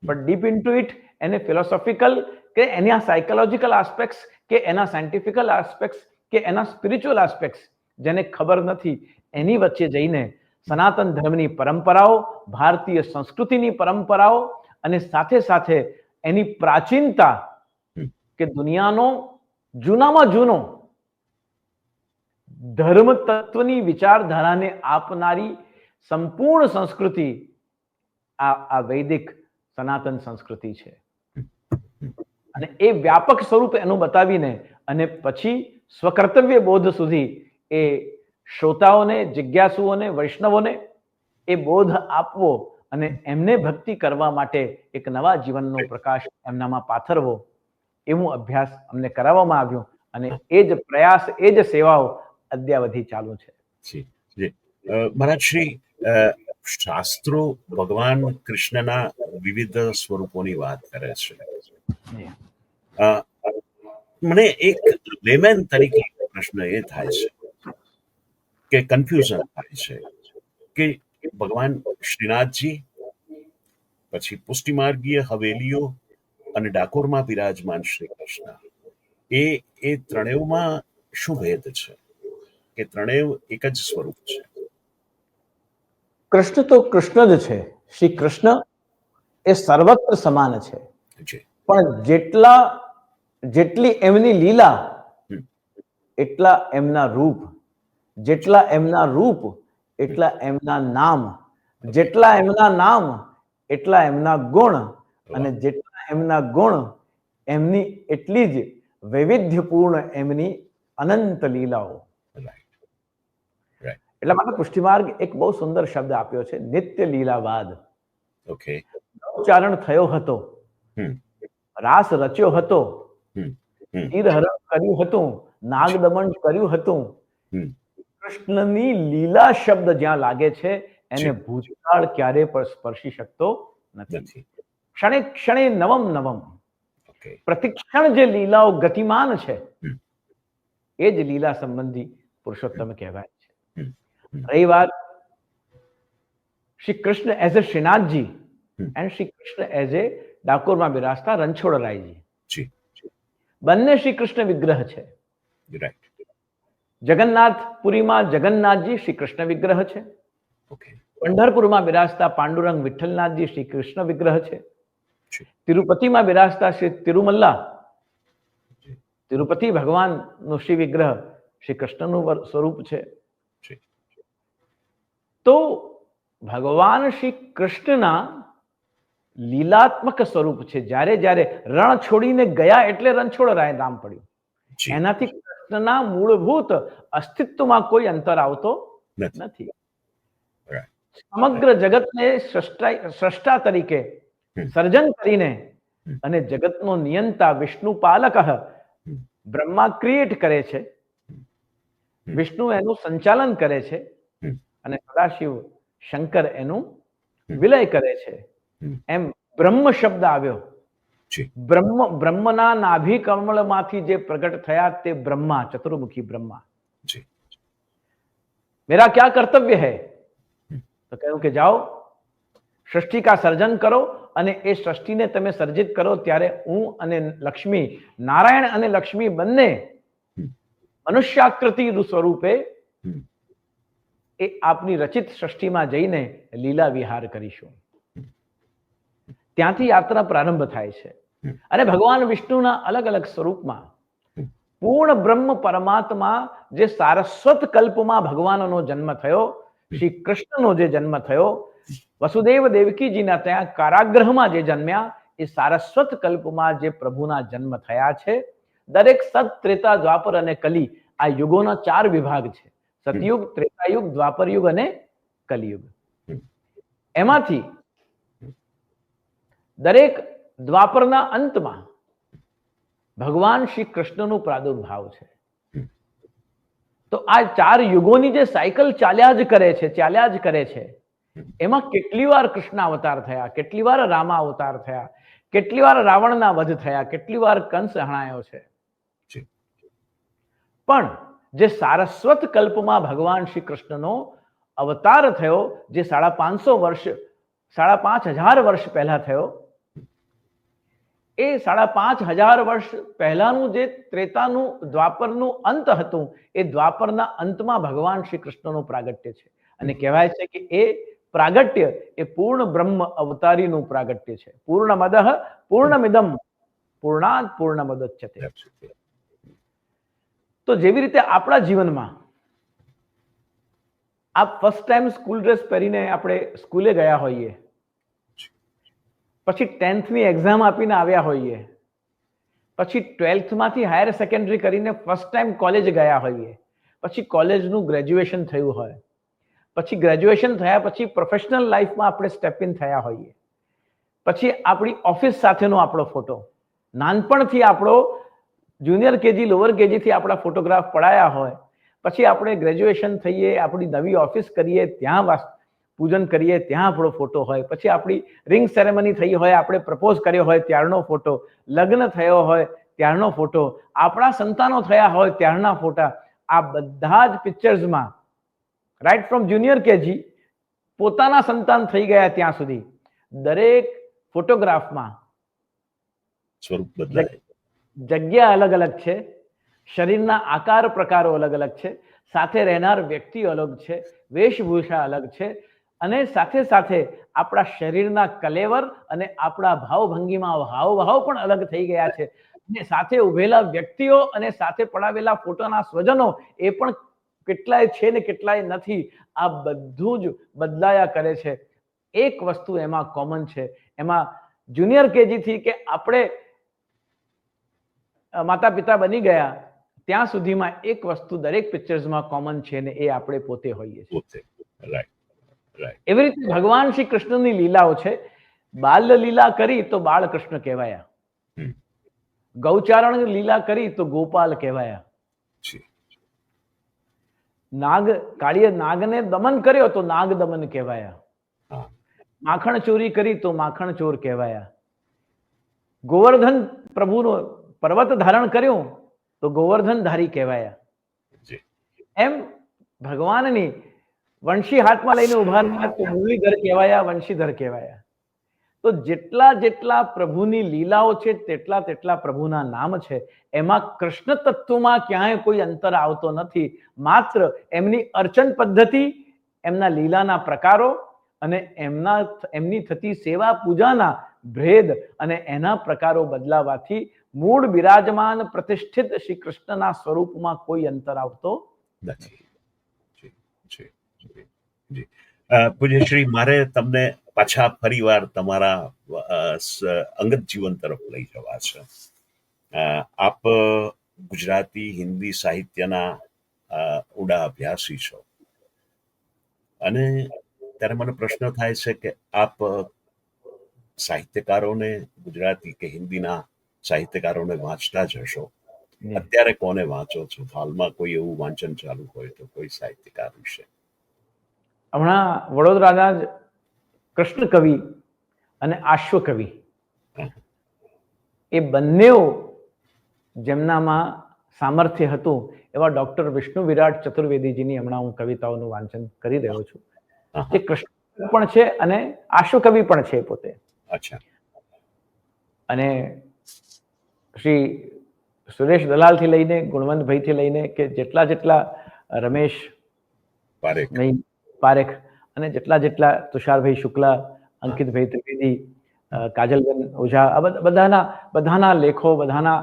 પણ ડીપ ઇન્ટુ ઇટ એને ફિલોસોફિકલ કે એના સાયકોલોજીકલ આસ્પેક્ટ્સ કે એના સાયન્ટિફિકલ આસ્પેક્ટ્સ કે એના સ્પિરિચ્યુઅલ આસ્પેક્ટ્સ જેને ખબર નથી, એની વચ્ચે જઈને સનાતન ધર્મની પરંપરાઓ, ભારતીય સંસ્કૃતિની પરંપરાઓ અને સાથે સાથે એની પ્રાચીનતા કે દુનિયાનો જૂનામાં જૂનો ધર્મ તત્વની વિચારધારાને આપનારી સંપૂર્ણ સંસ્કૃતિ આ વૈદિક સનાતન સંસ્કૃતિ છે. અને એ વ્યાપક સ્વરૂપ એનું બતાવીને અને પછી સ્વકર્તવ્ય બોધ સુધી એ શ્રોતાઓને, જિજ્ઞાસુઓને, વૈષ્ણવોને એ બોધ આપવો અને એમને ભક્તિ કરવા માટે એક નવા જીવનનો પ્રકાશ એમનામાં પાથરવો, એવું અભ્યાસ અમને કરાવવામાં આવ્યું. અને એ જ પ્રયાસ, એ જ સેવાઓ અદ્યાવધિ ચાલુ છે. મહારાજ શ્રી, શાસ્ત્રો ભગવાન કૃષ્ણના વિવિધ સ્વરૂપોની વાત કરે છે. મને એક લેમેન તરીકે પ્રશ્ન એ થાય છે કે કન્ફ્યુઝન થાય છે કે ભગવાન શ્રીનાથજી, પછી પુષ્ટિમાર્ગીય હવેલીઓ અને ડાકોરમાં બિરાજમાન શ્રી કૃષ્ણ, એ ત્રણેયમાં શું ભેદ છે કે ત્રણેય એક જ સ્વરૂપ છે? કૃષ્ણ તો કૃષ્ણ જ છે. શ્રી કૃષ્ણ એ સર્વત્ર સમાન છે. જી. પણ જેટલી એમની લીલા એટલા એમના રૂપ, જેટલા એમના રૂપ એટલા એમના નામ, જેટલા એમના નામ એટલા એમના ગુણ, અને જેટલા એમના ગુણ એમની એટલી જ વૈવિધ્યપૂર્ણ એમની અનંત લીલાઓ. એટલા માટે પુષ્ટિમાર્ગ એક બહુ સુંદર શબ્દ આપ્યો છે, નિત્ય લીલાવાદ. ઓકે. ઉચ્ચારણ થયો હતો, રાસ રચ્યો હતો, ઈરહરણ કર્યું હતું, નાગદમન કર્યું હતું. કૃષ્ણની લીલા શબ્દ જ્યાં લાગે છે એને ભૂતકાળ ક્યારે પણ સ્પર્શી શકતો નથી. ક્ષણે ક્ષણે નવમ નવમ, પ્રતિક્ષણ જે લીલાઓ ગતિમાન છે એ જ લીલા સંબંધી પુરુષોત્તમ કહેવાય છે. રહી વાત Shri Krishna as a Shrinathji and Shri Krishna as a ડાકોરમાં બિરાજતા રણછોડરાયજી, બંને શ્રી કૃષ્ણ વિગ્રહ છે. જગન્નાથપુરીમાં જગન્નાથજી શ્રી કૃષ્ણ વિગ્રહ છે. પંઢરપુરમાં બિરાજતા પાંડુરંગ વિઠ્ઠલનાથજી શ્રી કૃષ્ણ વિગ્રહ છે. તિરુપતિમાં બિરાજતા શ્રી તિરુમલ્લા, તિરુપતિ ભગવાનનું શ્રી વિગ્રહ શ્રી કૃષ્ણનું સ્વરૂપ છે. તો ભગવાન શ્રી કૃષ્ણના લીલાત્મક સ્વરૂપ છે. જ્યારે જ્યારે રણ છોડીને ગયા એટલે રણછોડરાય નામ પડ્યું. એનાથી કૃષ્ણના મૂળભૂત અસ્તિત્વમાં કોઈ અંતર આવતો નથી. સમગ્ર જગતને સ્રષ્ટા તરીકે સર્જન કરીને અને જગતનો નિયંતા વિષ્ણુ પાલક બ્રહ્મા ક્રિએટ કરે છે, વિષ્ણુ એનું સંચાલન કરે છે અને સદાશિવ શંકર એનું વિલય કરે છે. એમ બ્રહ્મ શબ્દ આવ્યો. બ્રહ્મના નાભી કમળમાંથી જે પ્રગટ થયા તે બ્રહ્મા, ચતુર્મુખી બ્રહ્મા. मेरा क्या कर्तव्य है? તો કહ્યું કે જાઓ સૃષ્ટિ કા સર્જન કરો, અને એ સૃષ્ટિને તમે સર્જિત કરો ત્યારે હું અને લક્ષ્મી, નારાયણ અને લક્ષ્મી બંને મનુષ્યાકૃતિ સ્વરૂપે એ આપની રચિત સૃષ્ટિમાં જઈને લીલા વિહાર કરીશું. ત્યાંથી યાત્રા પ્રારંભ થાય છે. અને ભગવાન વિષ્ણુના અલગ અલગ સ્વરૂપમાં પૂર્ણ બ્રહ્મ પરમાત્મા જે સારસ્વત કલ્પમાં ભગવાનનો જન્મ થયો, શ્રી કૃષ્ણનો જે જન્મ થયો, વસુદેવ દેવકીજીના ત્યાં કારાગૃહમાં જે જન્મ્યા, એ સારસ્વત કલ્પમાં જે પ્રભુના જન્મ થયા છે. દરેક સત, ત્રેતા, દ્વાપર અને કલી, આ યુગોના 4 વિભાગ છે. સતયુગ, ત્રેતાયુગ, દ્વાપરયુગ અને કલિયુગ. એમાંથી દરેક દ્વાપરના અંતમાં ભગવાન શ્રી કૃષ્ણનું પ્રાદુર્ભાવ છે. તો આ 4 યુગોની જે સાયકલ ચાલ્યા જ કરે છે, એમાં કેટલી વાર કૃષ્ણ અવતાર થયા, કેટલી વાર રામા અવતાર થયા, કેટલી વાર રાવણના વધ થયા, કેટલી વાર કંસ હણાયો છે. પણ જે સારસ્વત કલ્પમાં ભગવાન શ્રી કૃષ્ણનો અવતાર થયો, જે 5,500 વર્ષ પહેલા થયો, એ 5,500 વર્ષ પહેલાનું જે ત્રેતાનું દ્વાપરનું અંત હતું, એ દ્વાપરના અંતમાં ભગવાન શ્રી કૃષ્ણનું પ્રાગટ્ય છે. અને કહેવાય છે કે એ પ્રાગટ્ય એ પૂર્ણ બ્રહ્મ અવતારીનું પ્રાગટ્ય છે. પૂર્ણમદઃ પૂર્ણમિદં પૂર્ણાત પૂર્ણમુદચ્યતે. તો જેવી રીતે આપણા જીવનમાં આપ ફર્સ્ટ ટાઈમ સ્કૂલ ડ્રેસ પહેરીને આપણે સ્કૂલે ગયા હોઈએ, પછી 10thની એક્ઝામ આપીને આવ્યા હોઈએ, પછી 12thમાંથી હાયર સેકન્ડરી કરીને ફર્સ્ટ ટાઈમ કોલેજ ગયા હોઈએ, પછી કોલેજનું ગ્રેજ્યુએશન થયું હોય, પછી ગ્રેજ્યુએશન થયા પછી પ્રોફેશનલ લાઈફમાં આપણે સ્ટેપ ઇન થયા હોઈએ, પછી આપણી ઓફિસ સાથેનો આપણો ફોટો, નાનપણથી આપણો જુનિયર કેજી, લોઅર કેજીથી આપણા ફોટોગ્રાફ પડાયા હોય, પછી આપણે ગ્રેજ્યુએશન થઈએ, આપણી નવી ઓફિસ કરીએ, ત્યાં પૂજન કરીએ, ત્યાં આપણો ફોટો હોય, પછી આપણી રિંગ સેરેમની થઈ હોય, આપણે પ્રપોઝ કર્યો હોય ત્યારનો ફોટો, લગ્ન થયો હોય ત્યારનો ફોટો, આપણા સંતાનો થયા હોય ત્યારના ફોટા. આ બધા જ પિક્ચર્સમાં રાઈટ ફ્રોમ જુનિયર કેજી પોતાના સંતાન થઈ ગયા ત્યાં સુધી દરેક ફોટોગ્રાફમાં સ્વરૂપ બદલાય, જગ્યા અલગ અલગ છે, શરીરના આકાર પ્રકારો અલગ અલગ છે, સાથે રહેનાર વ્યક્તિ અલગ છે, વેશભૂષા અલગ છે, અને સાથે સાથે આપણા શરીરના કલેવર અને આપણા ભાવભંગીમાં હાવભાવ પણ અલગ થઈ ગયા છે. અને સાથે ઉભેલા વ્યક્તિઓ અને સાથે પડાવેલા ફોટોના સ્વજનો એ પણ કેટલાય છે ને કેટલાય નથી. આ બધું જ બદલાયા કરે છે. એક વસ્તુ એમાં કોમન છે, એમાં જુનિયર કેજી થી કે આપણે માતા પિતા બની ગયા ત્યાં સુધીમાં એક વસ્તુ દરેક પિક્ચર્સમાં કોમન છે ને એ આપણે પોતે હોઈએ છીએ. એવી રીતે ભગવાન શ્રી કૃષ્ણની લીલાઓ છે. બાલ લીલા કરી તો બાળકૃષ્ણ કહેવાયા, ગૌચારણ લીલા કરી તો ગોપાલ કહેવાયા, કાળીએ નાગને દમન કર્યો તો નાગ દમન કહેવાયા, માખણ ચોરી કરી તો માખણ ચોર કહેવાયા, ગોવર્ધન પ્રભુનો પર્વત ધારણ કર્યું તો ગોવર્ધન ધારી કહેવાયા. એમ ભગવાનની વંશી હાથમાં લઈને ઉભા રહ્યા તો મુરલીધર કહેવાયા, વંશીધર કહેવાયા. તો જેટલા જેટલા પ્રભુની લીલાઓ છે તેટલા તેટલા પ્રભુના નામ છે. એમાં કૃષ્ણ તત્વમાં ક્યાંય કોઈ અંતર આવતો નથી. માત્ર એમની અર્ચન પદ્ધતિ, એમના લીલાના પ્રકારો અને એમની થતી સેવા પૂજાના ભેદ અને એના પ્રકારો બદલાવાથી મૂળ બિરાજમાન પ્રતિષ્ઠિત શ્રી કૃષ્ણના સ્વરૂપમાં કોઈ અંતર આવતો નથી. પૂજ્ય શ્રી, મારે તમને પાછા ફરીવાર તમારા અંગત જીવન તરફ લઈ જવા છે. આપ ગુજરાતી હિન્દી સાહિત્યના ઊંડા અભ્યાસી છો અને ત્યારે મને પ્રશ્ન થાય છે કે આપ સાહિત્યકારોને, ગુજરાતી કે હિન્દીના સાહિત્યકારોને વાંચતા જ હશો. અત્યારે કોને વાંચો છો? હાલમાં કોઈ એવું વાંચન ચાલુ હોય તો કોઈ સાહિત્યકાર વિશે? હમણાં વડોદરાના જ કૃષ્ણ કવિ અને આશ્વ કવિ એ બંને જેમનામાં સામર્થ્ય હતું એવા ડોક્ટર વિષ્ણુ વિરાટ ચતુર્વેદીજીની હમણાં હું કવિતાઓનું વાંચન કરી રહ્યો છું. જે કૃષ્ણ પણ છે અને આશ્વ કવિ પણ છે પોતે. અને શ્રી સુરેશ દલાલથી લઈને ગુણવંતભાઈથી લઈને કે જેટલા રમેશ પારેખ અને જેટલા તુષારભાઈ શુક્લા, અંકિતભાઈ ત્રિવેદી, કાજલબેન ઓઝા, આ બધાના લેખો, બધાના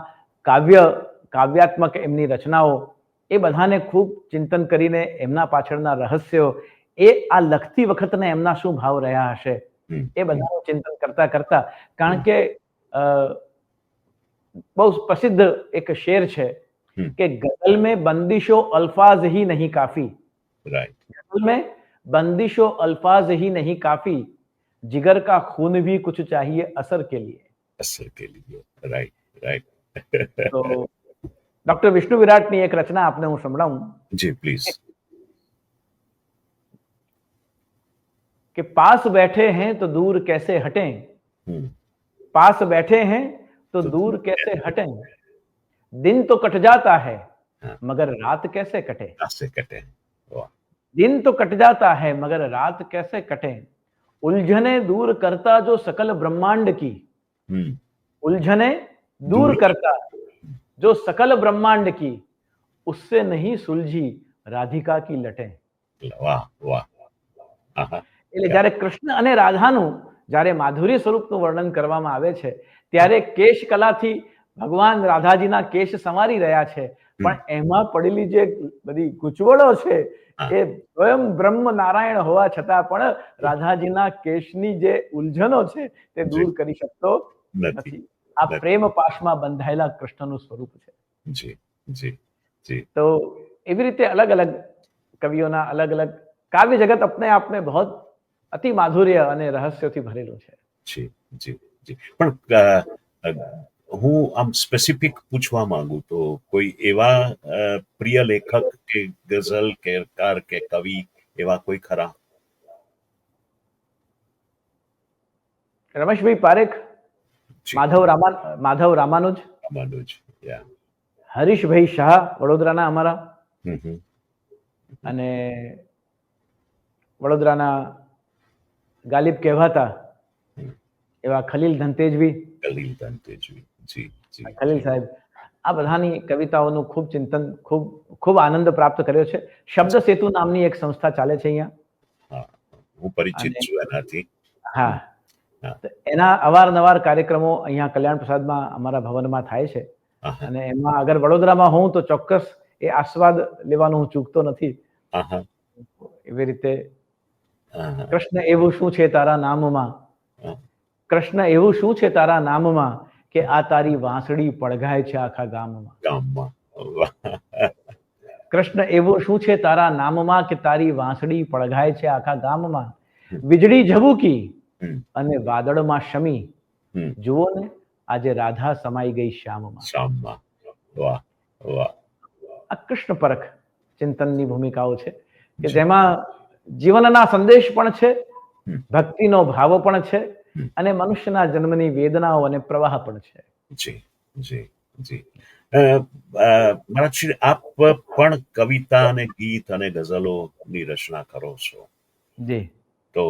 કાવ્યાત્મક એમની રચનાઓ, એ બધાને ખૂબ ચિંતન કરીને એમના પાછળના રહસ્યો, એ આ લખતી વખતને એમના શું ભાવ રહ્યા હશે એ બધાનું ચિંતન કરતા કારણ કે બહુ પ્રસિદ્ધ એક શેર છે કે ગઝલ में बंदिशो अल्फाज ही नहीं काफी, गजल में बंदिशो अल्फाज ही नहीं काफी, जिगर का खून भी कुछ चाहिए असर के लिए. રાઈટ. તો ડોક્ટર વિષ્ણુ વિરાટની એક રચના આપને હું સંભળાવું. જી પ્લીઝ. कि पास बैठे हैं तो दूर कैसे हटें, पास बैठे हैं तो दूर कैसे हटें, दिन तो कट जाता है मगर रात कैसे कटे, दिन तो कट जाता है मगर रात कैसे कटे, उलझने दूर करता जो सकल ब्रह्मांड की, उलझने दूर करता जो सकल ब्रह्मांड की, उससे नहीं सुलझी राधिका की लटे. વાહ વાહ. એટલે જયારે કૃષ્ણ અને રાધાનું જયારે માધુર્ય સ્વરૂપનું વર્ણન કરવામાં આવે છે ત્યારે કેશ કલાથી ભગવાન રાધાજીના કેશ સંવારી રહ્યા છે, પણ એમાં પડેલી જે બધી ગૂંચવણો છે એ સ્વયં બ્રહ્મ નારાયણ હોવા છતાં પણ રાધાજીના કેશની જે ઉલઝનો છે તે દૂર કરી શકતો નથી. આ પ્રેમ પાશમાં બંધાયેલા કૃષ્ણનું સ્વરૂપ છે. જી જી જી. તો એવી રીતે અલગ અલગ કવિઓના અલગ અલગ કાવ્ય જગત अपने आप में बहुत અતિ માધુર્ય અને રહસ્યોથી ભરેલું છે. જી જી જી. પણ હું આમ સ્પેસિફિક પૂછવા માંગુ તો કોઈ એવા પ્રિય લેખક કે ગઝલ કેરકાર કે કવિ એવા કોઈ ખરા? રમેશભાઈ પારેખ, માધવ રામાનુજ, હરીશભાઈ શાહ વડોદરાના અમારા, અને વડોદરાના ગાલિબ કહેવાતા એવા ખલીલ ધનતેજવી, ખલીલ સાહેબ, આ બધાની કવિતાઓનું ખૂબ ચિંતન, ખૂબ આનંદ પ્રાપ્ત કર્યો છે. શબ્દ સેતુ નામની એક સંસ્થા ચાલે છે અહીંયા, હું પરિચિત છું એનાથી. હા, એના અવારનવાર કાર્યક્રમો અહીંયા કલ્યાણ પ્રસાદમાં અમારા ભવનમાં થાય છે. અને એમાં અગર વડોદરામાં હોઉં તો ચોક્કસ એ આસ્વાદ લેવાનું હું ચૂકતો નથી. એવી રીતે કૃષ્ણ એવું શું છે તારા નામમાં, કૃષ્ણ એવું શું છે તારા નામમાં કે આ તારી વાંસળી પડઘાય છે આખા ગામમાં. કૃષ્ણ એવું શું છે તારા નામમાં કે તારી વાંસળી પડઘાય છે આખા ગામમાં. વીજળી ઝબૂકી અને વાદળમાં શમી, જુઓ ને આજે રાધા સમાઈ ગઈ શ્યામમાં. આ કૃષ્ણ પરખ ચિંતનની ભૂમિકાઓ છે કે જેમાં જીવનના સંદેશ પણ છે, ભક્તિનો ભાવ પણ છે અને મનુષ્યના જન્મની વેદનાઓ અને પ્રવાહ પણ છે. જી જી જી. મહારાજશ્રી, આપ પણ કવિતા અને ગીત અને ગઝલોની રચના કરો છો. જી. તો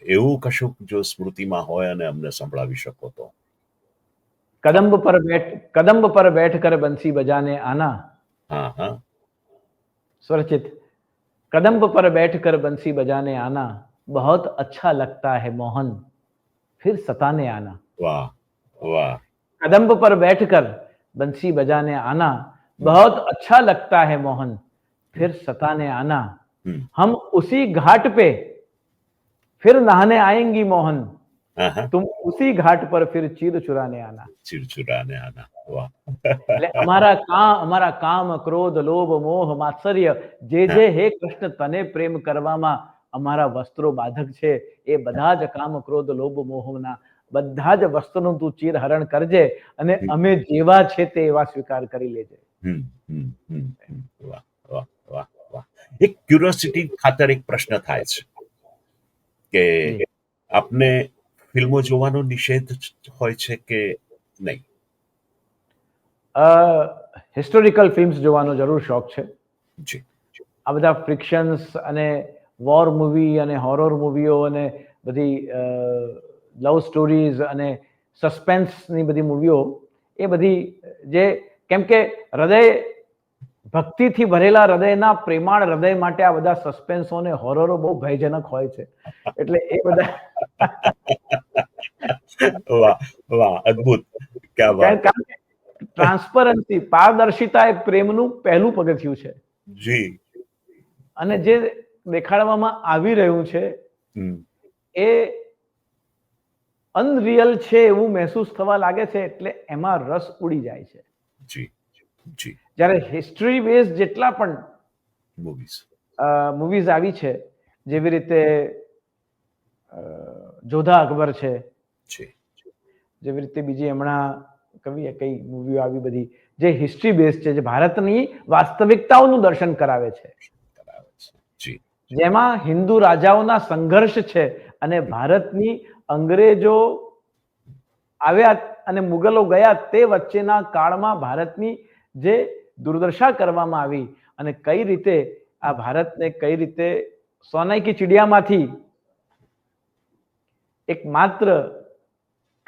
એવું કશું જો સ્મૃતિમાં હોય અને અમને સંભળાવી શકો તો. कदम्ब पर बैठ कर बंसी बजाने आना. हाँ हाँ. स्वरचित. कदम्ब पर बैठ कर बंसी बजाने आना, बहुत अच्छा लगता है मोहन, फिर सताने आना. वाह वाह. कदम्ब पर बैठ कर बंसी बजाने आना, बहुत अच्छा लगता है मोहन, फिर सताने आना. हम उसी घाट पे फिर नहाने आएंगी मोहन, तुम उसी घाट पर फिर चीर चुराने आना. चीर चुराने आना. वाह. એટલે અમારા કામ ક્રોધ લોભ મોહ માત્સર્ય જે હે કૃષ્ણ તને પ્રેમ કરવામાં અમારા વસ્ત્રો બાધક છે, એ બધા જ કામ ક્રોધ લોભ મોહના બધા જ વસ્તુનું તું ચીરહરણ કરજે અને અમે જેવા છે તે એવા સ્વીકાર કરી લેજે. વાહ વાહ વાહ વાહ. એક ક્યુરિયોસિટી ખાતર એક પ્રશ્ન થાય છે કે આપને ફિલ્મો જોવાનો નિષેધ હોય છે કે નહીં? હિસ્ટોરિકલ ફિલ્મ્સ જોવાનો જરૂર શોખ છે. જી. આ બધા ફ્રિક્શન્સ અને વોર મૂવી અને હોરર મૂવીઓ અને બધી લવ સ્ટોરીઝ અને સસ્પેન્સની બધી મૂવીઓ, એ બધી જે કેમ કે હૃદય ભક્તિથી ભરેલા હૃદયના પ્રેમાળ હૃદય માટે આ બધા સસ્પેન્સો અને હોરરો બહુ ભયજનક હોય છે. એટલે એ બધા વાહ વાહ, અદ્ભુત. ક્યા વાત. ટ્રાન્સપરન્સી, પારદર્શિતા એ પ્રેમનું પહેલું પગથિયું છે. જી. અને જે દેખાડવામાં આવી રહ્યું છે એ અનરિયલ છે એવું મહેસૂસ થવા લાગે છે, એટલે એમાં રસ ઉડી જાય છે. જી જી. જ્યારે હિસ્ટ્રી બેઝ જેટલા પણ મૂવીઝ આવી છે, જેવી રીતે જોધા અકબર છે, જેવી રીતે બીજી હમણાં કઈ મૂવીઓ આવી બધી જે હિસ્ટ્રી બેઝ છે, જે ભારતની વાસ્તવિકતાઓનું દર્શન કરાવે છે, જેમાં હિન્દુ રાજાઓના સંઘર્ષ છે અને ભારતની અંગ્રેજો આવ્યા અને મુગલો ગયા તે વચ્ચેના કાળમાં ભારતની જે દુર્દશા કરવામાં આવી અને કઈ રીતે આ ભારતને કઈ રીતે સોનાઈ કી ચિડિયામાંથી એક માત્ર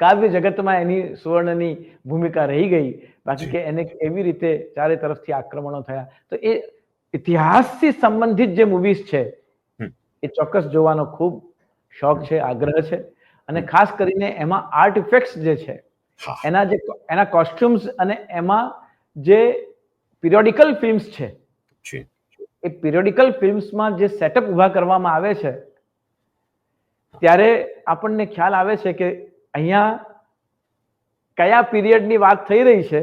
કાવ્ય જગતમાં એની સુવર્ણની ભૂમિકા રહી ગઈ, બાકી કે એને એવી રીતે ચારે તરફથી આક્રમણો થયા. તો એ ઇતિહાસથી સંબંધિત જે મૂવીઝ છે એ ચોક્કસ જોવાનો ખૂબ શોખ છે, આગ્રહ છે. અને ખાસ કરીને એમાં આર્ટ ઇફેક્ટ્સ જે છે, એના કોસ્ટ્યુમ્સ અને એમાં જે પિરિયોડિકલ ફિલ્મ્સ છે, એ પિરિયોડિકલ ફિલ્મ્સમાં જે સેટઅપ ઉભા કરવામાં આવે છે, ત્યારે આપણને ખ્યાલ આવે છે કે અહીંયા કયા પીરિયડની વાત થઈ રહી છે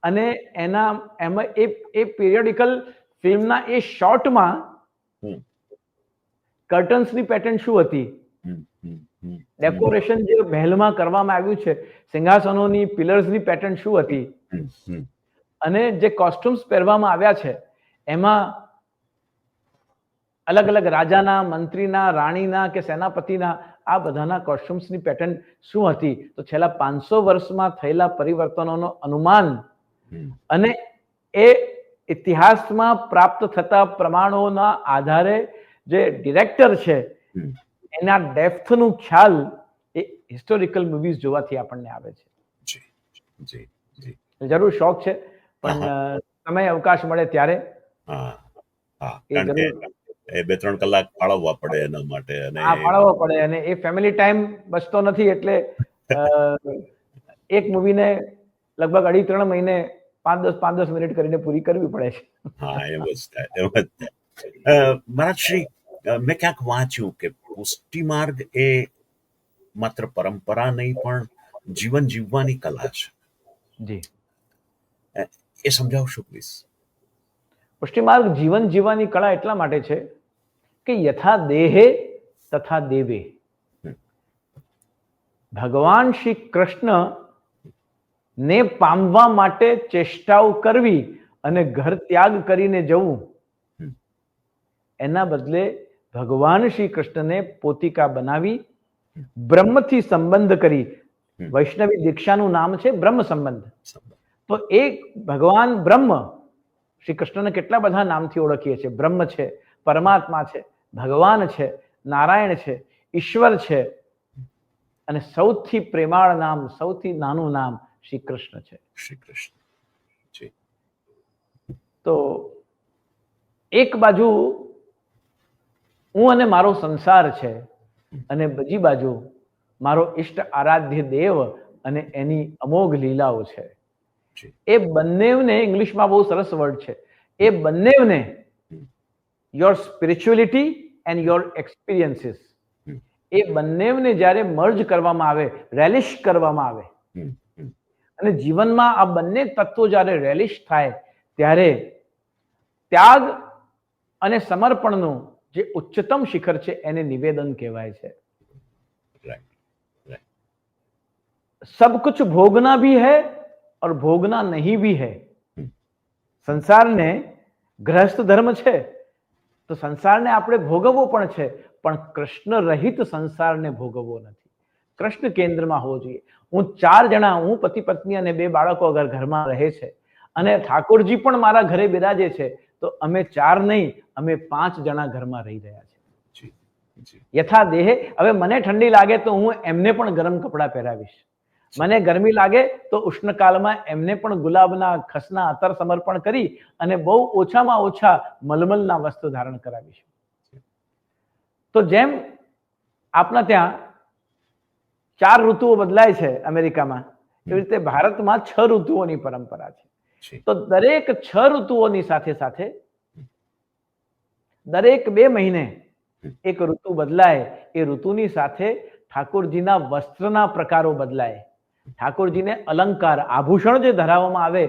અને એમાં એ પિરિયોડિકલ ફિલ્મના એ શોર્ટમાં કર્ટન્સની પેટર્ન શું હતી, ડેકોરેશન જે મહેલમાં કરવામાં આવ્યું છે, સિંહાસનોની પિલર્સની પેટર્ન શું હતી, અને જે કોસ્ટ્યુમ્સ પહેરવામાં આવ્યા છે એમાં અલગ અલગ રાજાના, મંત્રીના, રાણીના કે સેનાપતિના આ બધાના કોસ્ટ્યુમ્સની પેટર્ન શું હતી. તો છેલ્લા 500 વર્ષમાં થયેલા પરિવર્તનોનો અનુમાન અને એ ઇતિહાસમાં પ્રાપ્ત થતા પ્રમાણોના આધારે જે ડિરેક્ટર છે એના ડેપ્થનું ખ્યાલ એ હિસ્ટોરિકલ મૂવીઝ જોવાથી આપણને આવે છે. જરૂર શોખ છે, પણ સમય અવકાશ મળે ત્યારે એ જરૂર એ 2-3 કલાક ફાળવવા પડે એના માટે. અને ફાળવવો પડે, અને એ ફેમિલી ટાઈમ બચતો નથી. એટલે એક મૂવીને લગભગ 2.5-3 મહિને 5-10 મિનિટ કરીને પૂરી કરવી પડે છે. હા, એમ જ થાય, એમ જ થાય. મહારાજશ્રી, મેં ક્યાંક વાંચ્યું કે પુષ્ટિમાર્ગ એ માત્ર પરંપરા નહીં પણ જીવન જીવવાની કલા છે. જી, એ સમજાવશો પ્લીઝ? પુષ્ટિમાર્ગ જીવન જીવવાની કળા એટલા માટે છે કે યથા દેહે તથા દેવે. ભગવાન શ્રી કૃષ્ણ ને પામવા માટે ચેષ્ટાઓ કરવી અને ઘર ત્યાગ કરીને જવું, એના બદલે ભગવાન શ્રી કૃષ્ણને પોતિકા બનાવી બ્રહ્મથી સંબંધ કરી. વૈષ્ણવી દીક્ષાનું નામ છે બ્રહ્મ સંબંધ. તો એક ભગવાન બ્રહ્મ, શ્રી કૃષ્ણને કેટલા બધા નામથી ઓળખીએ છીએ. બ્રહ્મ છે, પરમાત્મા છે, ભગવાન છે, નારાયણ છે, ઈશ્વર છે, અને સૌથી પ્રેમાળ નામ, સૌથી નાનું નામ શ્રી કૃષ્ણ છે. શ્રી કૃષ્ણ. તો એક બાજુ હું અને મારો સંસાર છે, અને બીજી બાજુ મારો ઈષ્ટ આરાધ્ય દેવ અને એની અમોઘ લીલાઓ છે. એ બંનેને, ઇંગ્લિશમાં બહુ સરસ વર્ડ છે, એ બંનેને your spirituality and your experiences, એ બંનેને જ્યારે મર્જ કરવામાં આવે, રેલિશ કરવામાં આવે, અને જીવનમાં આ બંને તત્વો જ્યારે રેલિશ થાય, ત્યારે ત્યાગ અને સમર્પણનું જે ઉચ્ચતમ શિખર છે એને નિવેદન કહેવાય છે. सब कुछ भोगना भी है और भोगना नहीं भी है. સંસારને, ગ્રહસ્થ ધર્મ છે તો સંસારને આપણે ભોગવવો પણ છે, પણ કૃષ્ણ રહિત સંસારને ભોગવવો નથી. કૃષ્ણ કેન્દ્રમાં હોવો જોઈએ. હું 4 જણા, હું પતિ પત્ની અને 2 બાળકો અગર ઘરમાં રહે છે, અને ઠાકોરજી પણ મારા ઘરે બિરાજે છે, તો અમે 4 નહીં, અમે 5 જણા ઘરમાં રહી રહ્યા છે. યથા દેહે. હવે મને ઠંડી લાગે તો હું એમને પણ ગરમ કપડાં પહેરાવીશ. મને ગરમી લાગે તો ઉષ્ણકાળમાં એમને પણ ગુલાબના ખસના અત્તર સમર્પણ કરી અને બહુ ઓછામાં ઓછા મલમલના વસ્ત્ર ધારણ કરાવીશ. તો જેમ આપણા ત્યાં 4 ઋતુઓ બદલાય છે અમેરિકામાં, એવી રીતે ભારતમાં 6 ઋતુઓની પરંપરા છે. તો દરેક 6 ઋતુઓની સાથે સાથે દરેક 2 મહિને એક ઋતુ બદલાય. એ ઋતુની સાથે ઠાકોરજીના વસ્ત્રના પ્રકારો બદલાય, ઠાકોરજીને અલંકાર, આભૂષણ જે ધરાવવામાં આવે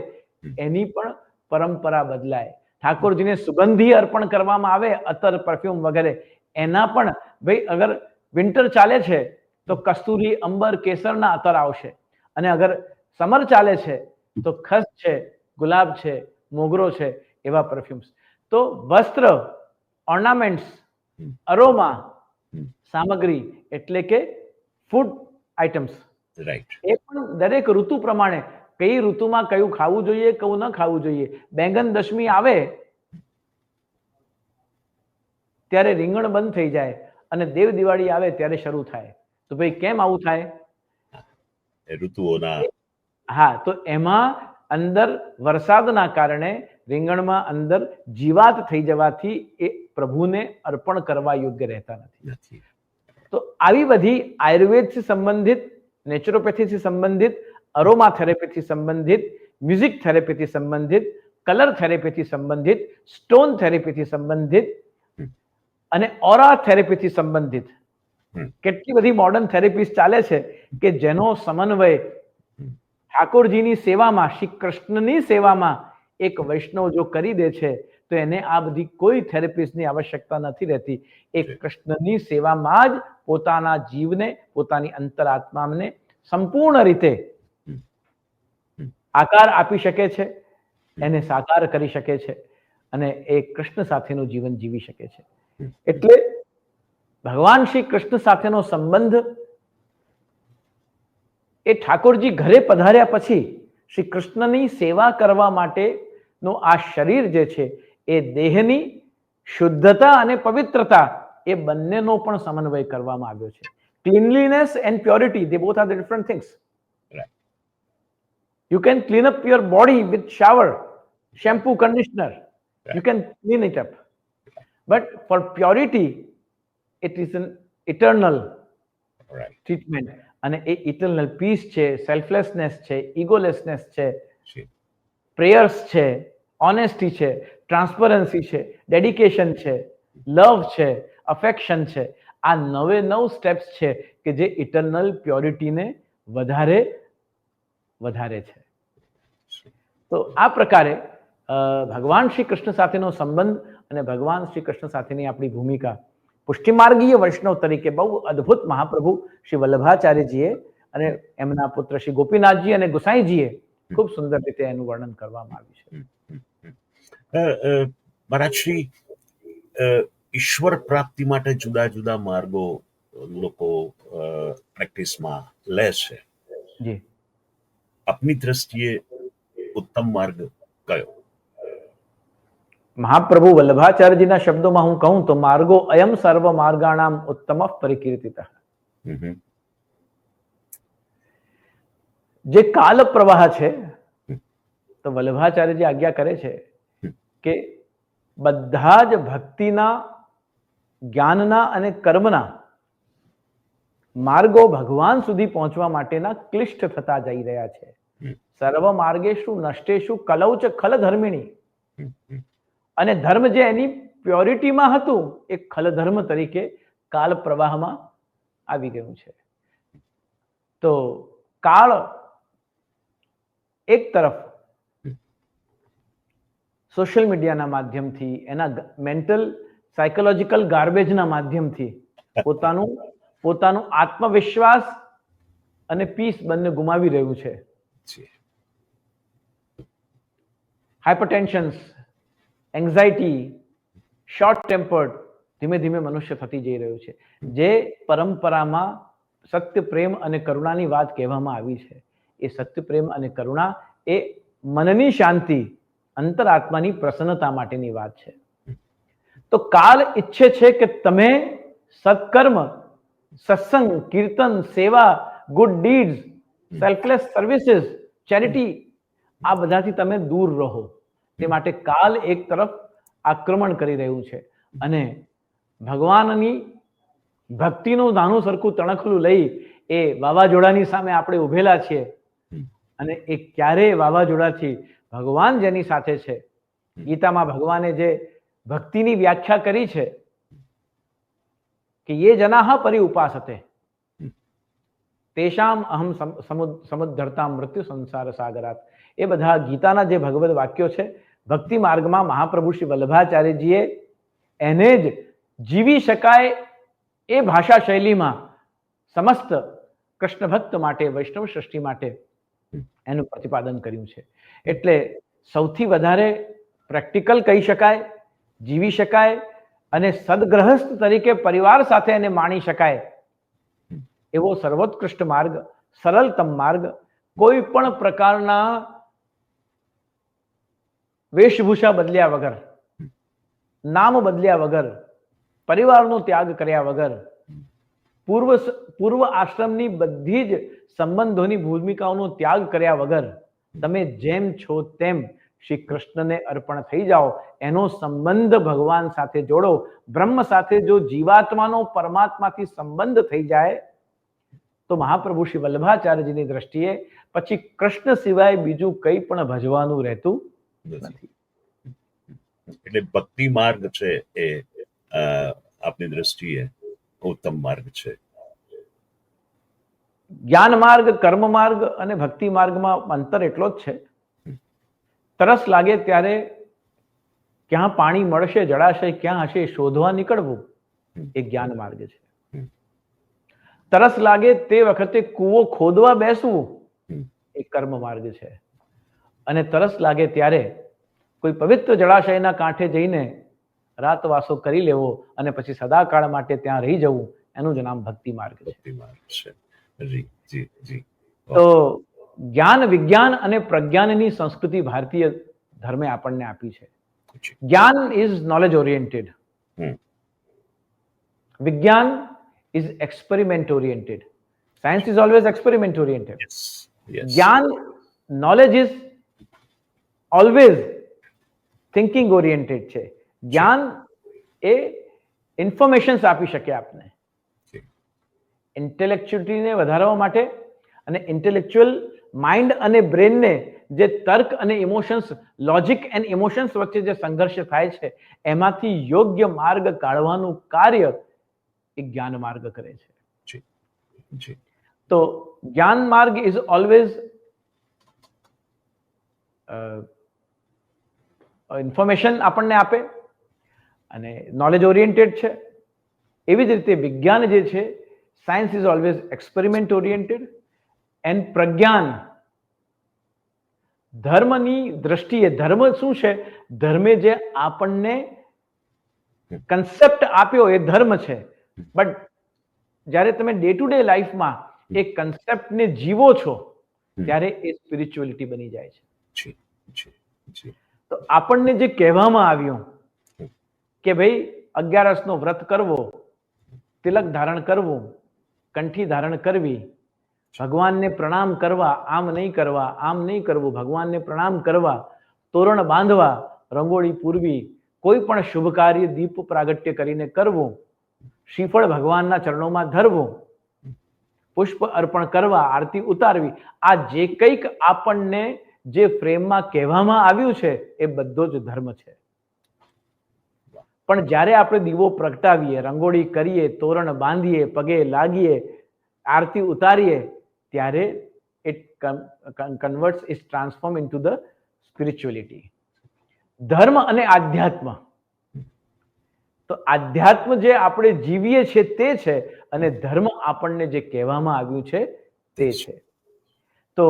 એની પણ પરંપરા બદલાય, ઠાકોરજીને સુગંધી અર્પણ કરવામાં આવે, અત્તર, પરફ્યુમ વગેરે, એના પણ, ભાઈ અગર વિન્ટર ચાલે છે તો કસ્તુરી, અંબર, કેસરના અત્તર આવશે, અને અગર સમર ચાલે છે તો ખસ છે, ગુલાબ છે, મોગરો છે, એવા પરફ્યુમ્સ. તો વસ્ત્ર, ઓર્નામેન્ટ્સ, અરોમા, સામગ્રી એટલે કે ફૂડ આઇટમ્સ, એ પણ દરેક ઋતુ પ્રમાણે, કઈ ઋતુમાં કયું ખાવું જોઈએ, કયું ન ખાવું જોઈએ. બેંગન દશમી આવે ત્યારે રીંગણ બંધ થઈ જાય, અને દેવ દિવાળી આવે ત્યારે શરૂ થાય. તો ભાઈ કેમ આવું થાય? ઋતુઓના. હા, તો એમાં અંદર વરસાદના કારણે રીંગણમાં અંદર જીવાત થઈ જવાથી એ પ્રભુને અર્પણ કરવા યોગ્ય રહેતા નથી. તો આવી બધી આયુર્વેદથી સંબંધિત, નેચરોપેથીથી સંબંધિત, અરોમા થેરેપીથી સંબંધિત, મ્યુઝિક થેરેપીથી સંબંધિત, કલર થેરેપીથી સંબંધિત, સ્ટોન થેરેપીથી સંબંધિત, અને ઓરા થેરેપીથી સંબંધિત કેટલી બધી મોડર્ન થેરેપીસ ચાલે છે કે જેનો સમન્વય ઠાકોરજીની સેવામાં, શ્રી કૃષ્ણની સેવામાં એક વૈષ્ણવ જો કરી દે છે તો એને આ બધી કોઈ થેરેપીસની આવશ્યકતા નથી રહેતી. એ કૃષ્ણની સેવામાં જ પોતાના જીવને, પોતાની અંતરાત્માને સંપૂર્ણ રીતે આકાર આપી શકે છે, એને સાકાર કરી શકે છે, અને એ કૃષ્ણ સાથેનું જીવન જીવી શકે છે. એટલે ભગવાન શ્રી કૃષ્ણ સાથેનો સંબંધ એ ઠાકોરજી ઘરે પધાર્યા પછી શ્રી કૃષ્ણની સેવા કરવા માટેનું આ શરીર જે છે, એ દેહની શુદ્ધતા અને પવિત્રતા એ બંનેનો પણ સમન્વય કરવામાં આવ્યો છે. Cleanliness and purity, they both are the different things. You can clean up your body with shower, shampoo, conditioner. You can clean it up. But for purity, it is an eternal treatment. અને એ ઇટરનલ પીસ છે, સેલ્ફલેસનેસ છે, ઇગોલેસનેસ છે, પ્રેયર્સ છે, ઓનેસ્ટી છે, ટ્રાન્સપરન્સી છે, ડેડિકેશન છે, લવ છે, અફેક્શન છે. આ 9 સ્ટેપ્સ છે કે જે ઇટરનલ પ્યોરિટીને વધારે છે. તો આ પ્રકારે ભગવાન શ્રી કૃષ્ણ સાથેનો સંબંધ અને ભગવાન શ્રી કૃષ્ણ સાથેની આપણી ભૂમિકા પુષ્ટિમાર્ગીય વૈષ્ણવ તરીકે બહુ અદ્ભુત મહાપ્રભુ શ્રી વલ્લભાચાર્યજીએ અને એમના પુત્ર શ્રી ગોપીનાથજી અને ગુસાઈજીએ ખૂબ સુંદર રીતે એનું વર્ણન કરવામાં આવ્યું છે. મહારાજ શ્રી, ઈશ્વર પ્રાપ્તિ માટે જુદા જુદા માર્ગો લોકો પ્રેક્ટિસમાં લે છે. જી, આપની દ્રષ્ટિએ ઉત્તમ માર્ગ કયો? મહાપ્રભુ વલ્લભાચાર્યજીના શબ્દોમાં હું કહું તો માર્ગો અયમ સર્વ માર્ગાણામ ઉત્તમ પરિકીર્તિતઃ. જે કાલ પ્રવાહ છે, તો વલ્લભાચાર્યજી આજ્ઞા કરે છે કે બધા જ ભક્તિના, જ્ઞાનના અને કર્મના માર્ગો ભગવાન સુધી પહોંચવા માટેના ક્લિષ્ટ થતા જઈ રહ્યા છે. સર્વ માર્ગેષુ નષ્ટેષુ કલૌચ ખલ ધર્મિણી. અને ધર્મ જે એની પ્યોરિટીમાં હતું એ ખલ ધર્મ તરીકે કાળ પ્રવાહમાં આવી ગયું છે. તો કાળ એક તરફ સોશિયલ મીડિયાના માધ્યમથી, એના મેન્ટલ સાયકોલોજીકલ ગાર્બેજના માધ્યમથી પોતાનું આત્મવિશ્વાસ અને પીસ બંને ગુમાવી રહ્યું છે. હાઇપરટેન્શન, એન્ઝાઇટી, શોર્ટ ટેમ્પર્ડ ધીમે ધીમે મનુષ્ય થતી જઈ રહ્યું છે. જે પરંપરામાં સત્ય, પ્રેમ અને કરુણાની વાત કહેવામાં આવી છે, એ સત્ય, પ્રેમ અને કરુણા એ મનની શાંતિ, અંતરાત્માની પ્રસન્નતા માટેની વાત છે. તો કાલ ઈચ્છે છે કે તમે સત્કર્મ, સત્સંગ, કીર્તન, સેવા, good deeds, selfless services, charity, આ બધાથી તમે દૂર રહો. તે માટે કાલ એક તરફ આક્રમણ કરી રહ્યું છે અને ભગવાનની ભક્તિનું નાનું સરખું તણખલું લઈ એ વાવાઝોડાની સામે આપણે ઉભેલા છીએ. અને એ ક્યારેય વાવાઝોડાથી ભગવાન જેની સાથે છે, ગીતામાં ભગવાને જે ભક્તિની વ્યાખ્યા કરી છે કે યે જનાહ પરી ઉપાસતે તેષામ અહમ સમુદ્ધરતા મૃત્યુ સંસાર સાગરાત. એ બધા ગીતાના જે ભગવદ વાક્યો છે, ભક્તિ માર્ગમાં મહાપ્રભુ શ્રી વલ્લભાચાર્યજીએ એને જ જીવી શકાય એ ભાષા શૈલીમાં સમસ્ત કૃષ્ણ ભક્ત માટે, વૈષ્ણવ સૃષ્ટિ માટે એનું પ્રતિપાદન કર્યું છે. એટલે સૌથી વધારે પ્રેક્ટિકલ કહી શકાય, જીવી શકાય અને સદગ્રહસ્થ તરીકે પરિવાર સાથે એને માણી શકાય એવો સર્વોત્કૃષ્ટ માર્ગ, સરળતમ માર્ગ, કોઈ પણ પ્રકારના વેશભૂષા બદલ્યા વગર, નામ બદલ્યા વગર, પરિવારનો ત્યાગ કર્યા વગર, પૂર્વ આશ્રમની બધી જ સંબંધોની ભૂમિકાઓનો ત્યાગ કર્યા વગર તમે જેમ છો તેમ શ્રી કૃષ્ણને અર્પણ થઈ જાઓ. એનો સંબંધ ભગવાન સાથે જોડો. બ્રહ્મ સાથે જો જીવાત્માનો પરમાત્માથી સંબંધ થઈ જાય તો મહાપ્રભુ શ્રી વલ્લભાચાર્યજીની દ્રષ્ટિએ પછી કૃષ્ણ સિવાય બીજું કંઈ પણ ભજવાનું રહેતું નથી. એટલે ભક્તિ માર્ગ છે એ આપની દ્રષ્ટિએ ઉત્તમ માર્ગ છે. જ્ઞાન માર્ગ, કર્મ માર્ગ અને ભક્તિ માર્ગમાં અંતર એટલો જ છે, તરસ લાગે ત્યારે ક્યાં પાણી મળશે, જળાશય ક્યાં હશે શોધવા નીકળવું એ જ્ઞાન માર્ગ છે. તરસ લાગે તે વખતે કૂવો ખોદવા બેસવું એ કર્મ માર્ગ છે. અને તરસ લાગે ત્યારે કોઈ પવિત્ર જળાશયના કાંઠે જઈને રાતવાસો કરી લેવો અને પછી સદાકાળ માટે ત્યાં રહી જવું, એનું જ નામ ભક્તિ માર્ગ છે. તો જ્ઞાન, વિજ્ઞાન અને પ્રજ્ઞાનની સંસ્કૃતિ ભારતીય ધર્મે આપણને આપી છે. જ્ઞાન ઇઝ નોલેજ ઓરિએન્ટેડ, વિજ્ઞાન is experiment oriented. Science is always experiment oriented. Yes. Yes. Jnana, knowledge is always thinking oriented છે. જ્ઞાન એ ઇન્ફોર્મેશન્સ આપી શકે આપને. ઇન્ટેલેક્ચ્યુઅલિટીને વધારવા માટે અને ઇન્ટેલેક્ચ્યુઅલ માઇન્ડ અને બ્રેનને જે તર્ક અને ઇમોશન્સ, લોજિક એન્ડ ઇમોશન્સ વચ્ચે જે સંઘર્ષ થાય છે એમાંથી યોગ્ય માર્ગ કાઢવાનું કાર્ય એ જ્ઞાન માર્ગ કરે છે. તો જ્ઞાન માર્ગ ઇઝ ઓલવેઝ ઇન્ફોર્મેશન આપણને આપે અને નોલેજ ઓરિએન્ટેડ છે. એવી જ રીતે વિજ્ઞાન જે છે, science is always experiment oriented. And Pragyan ધર્મની દ્રષ્ટિએ, ધર્મ શું છે? ધર્મે જે આપણને કન્સેપ્ટ આપ્યો એ ધર્મ છે. બટ જ્યારે તમે ડે ટુ ડે લાઈફમાં એ કન્સેપ્ટને જીવો છો ત્યારે એ સ્પિરિચ્યુઅલિટી બની જાય છે. તો આપણને જે કહેવામાં આવ્યું કે ભાઈ 11નો વ્રત કરવો, તિલક ધારણ કરવું, કંઠી ધારણ કરવી, ભગવાનને પ્રણામ કરવા, આમ નહીં કરવા, આમ નહીં કરવું, ભગવાનને પ્રણામ કરવા, તોરણ બાંધવા, રંગોળી પૂરવી, કોઈ પણ શુભ કાર્ય દીપ પ્રાગટ્ય કરીને કરવું, શ્રીફળ ભગવાનના ચરણોમાં ધરવું, પુષ્પ અર્પણ કરવા, આરતી ઉતારવી, આ જે કંઈક આપણને જે ફ્રેમમાં કહેવામાં આવ્યું છે એ બધો જ ધર્મ છે. પણ જ્યારે આપણે દીવો પ્રગટાવીએ, રંગોળી કરીએ, તોરણ બાંધીએ, પગે લાગીએ, આરતી ઉતારીએ, ત્યારે it converts, is transform into the spirituality. ધર્મ અને આધ્યાત્મ. તો આધ્યાત્મ જે આપણે જીવીએ છીએ તે છે અને ધર્મ આપણને જે કહેવામાં આવ્યું છે તે છે. તો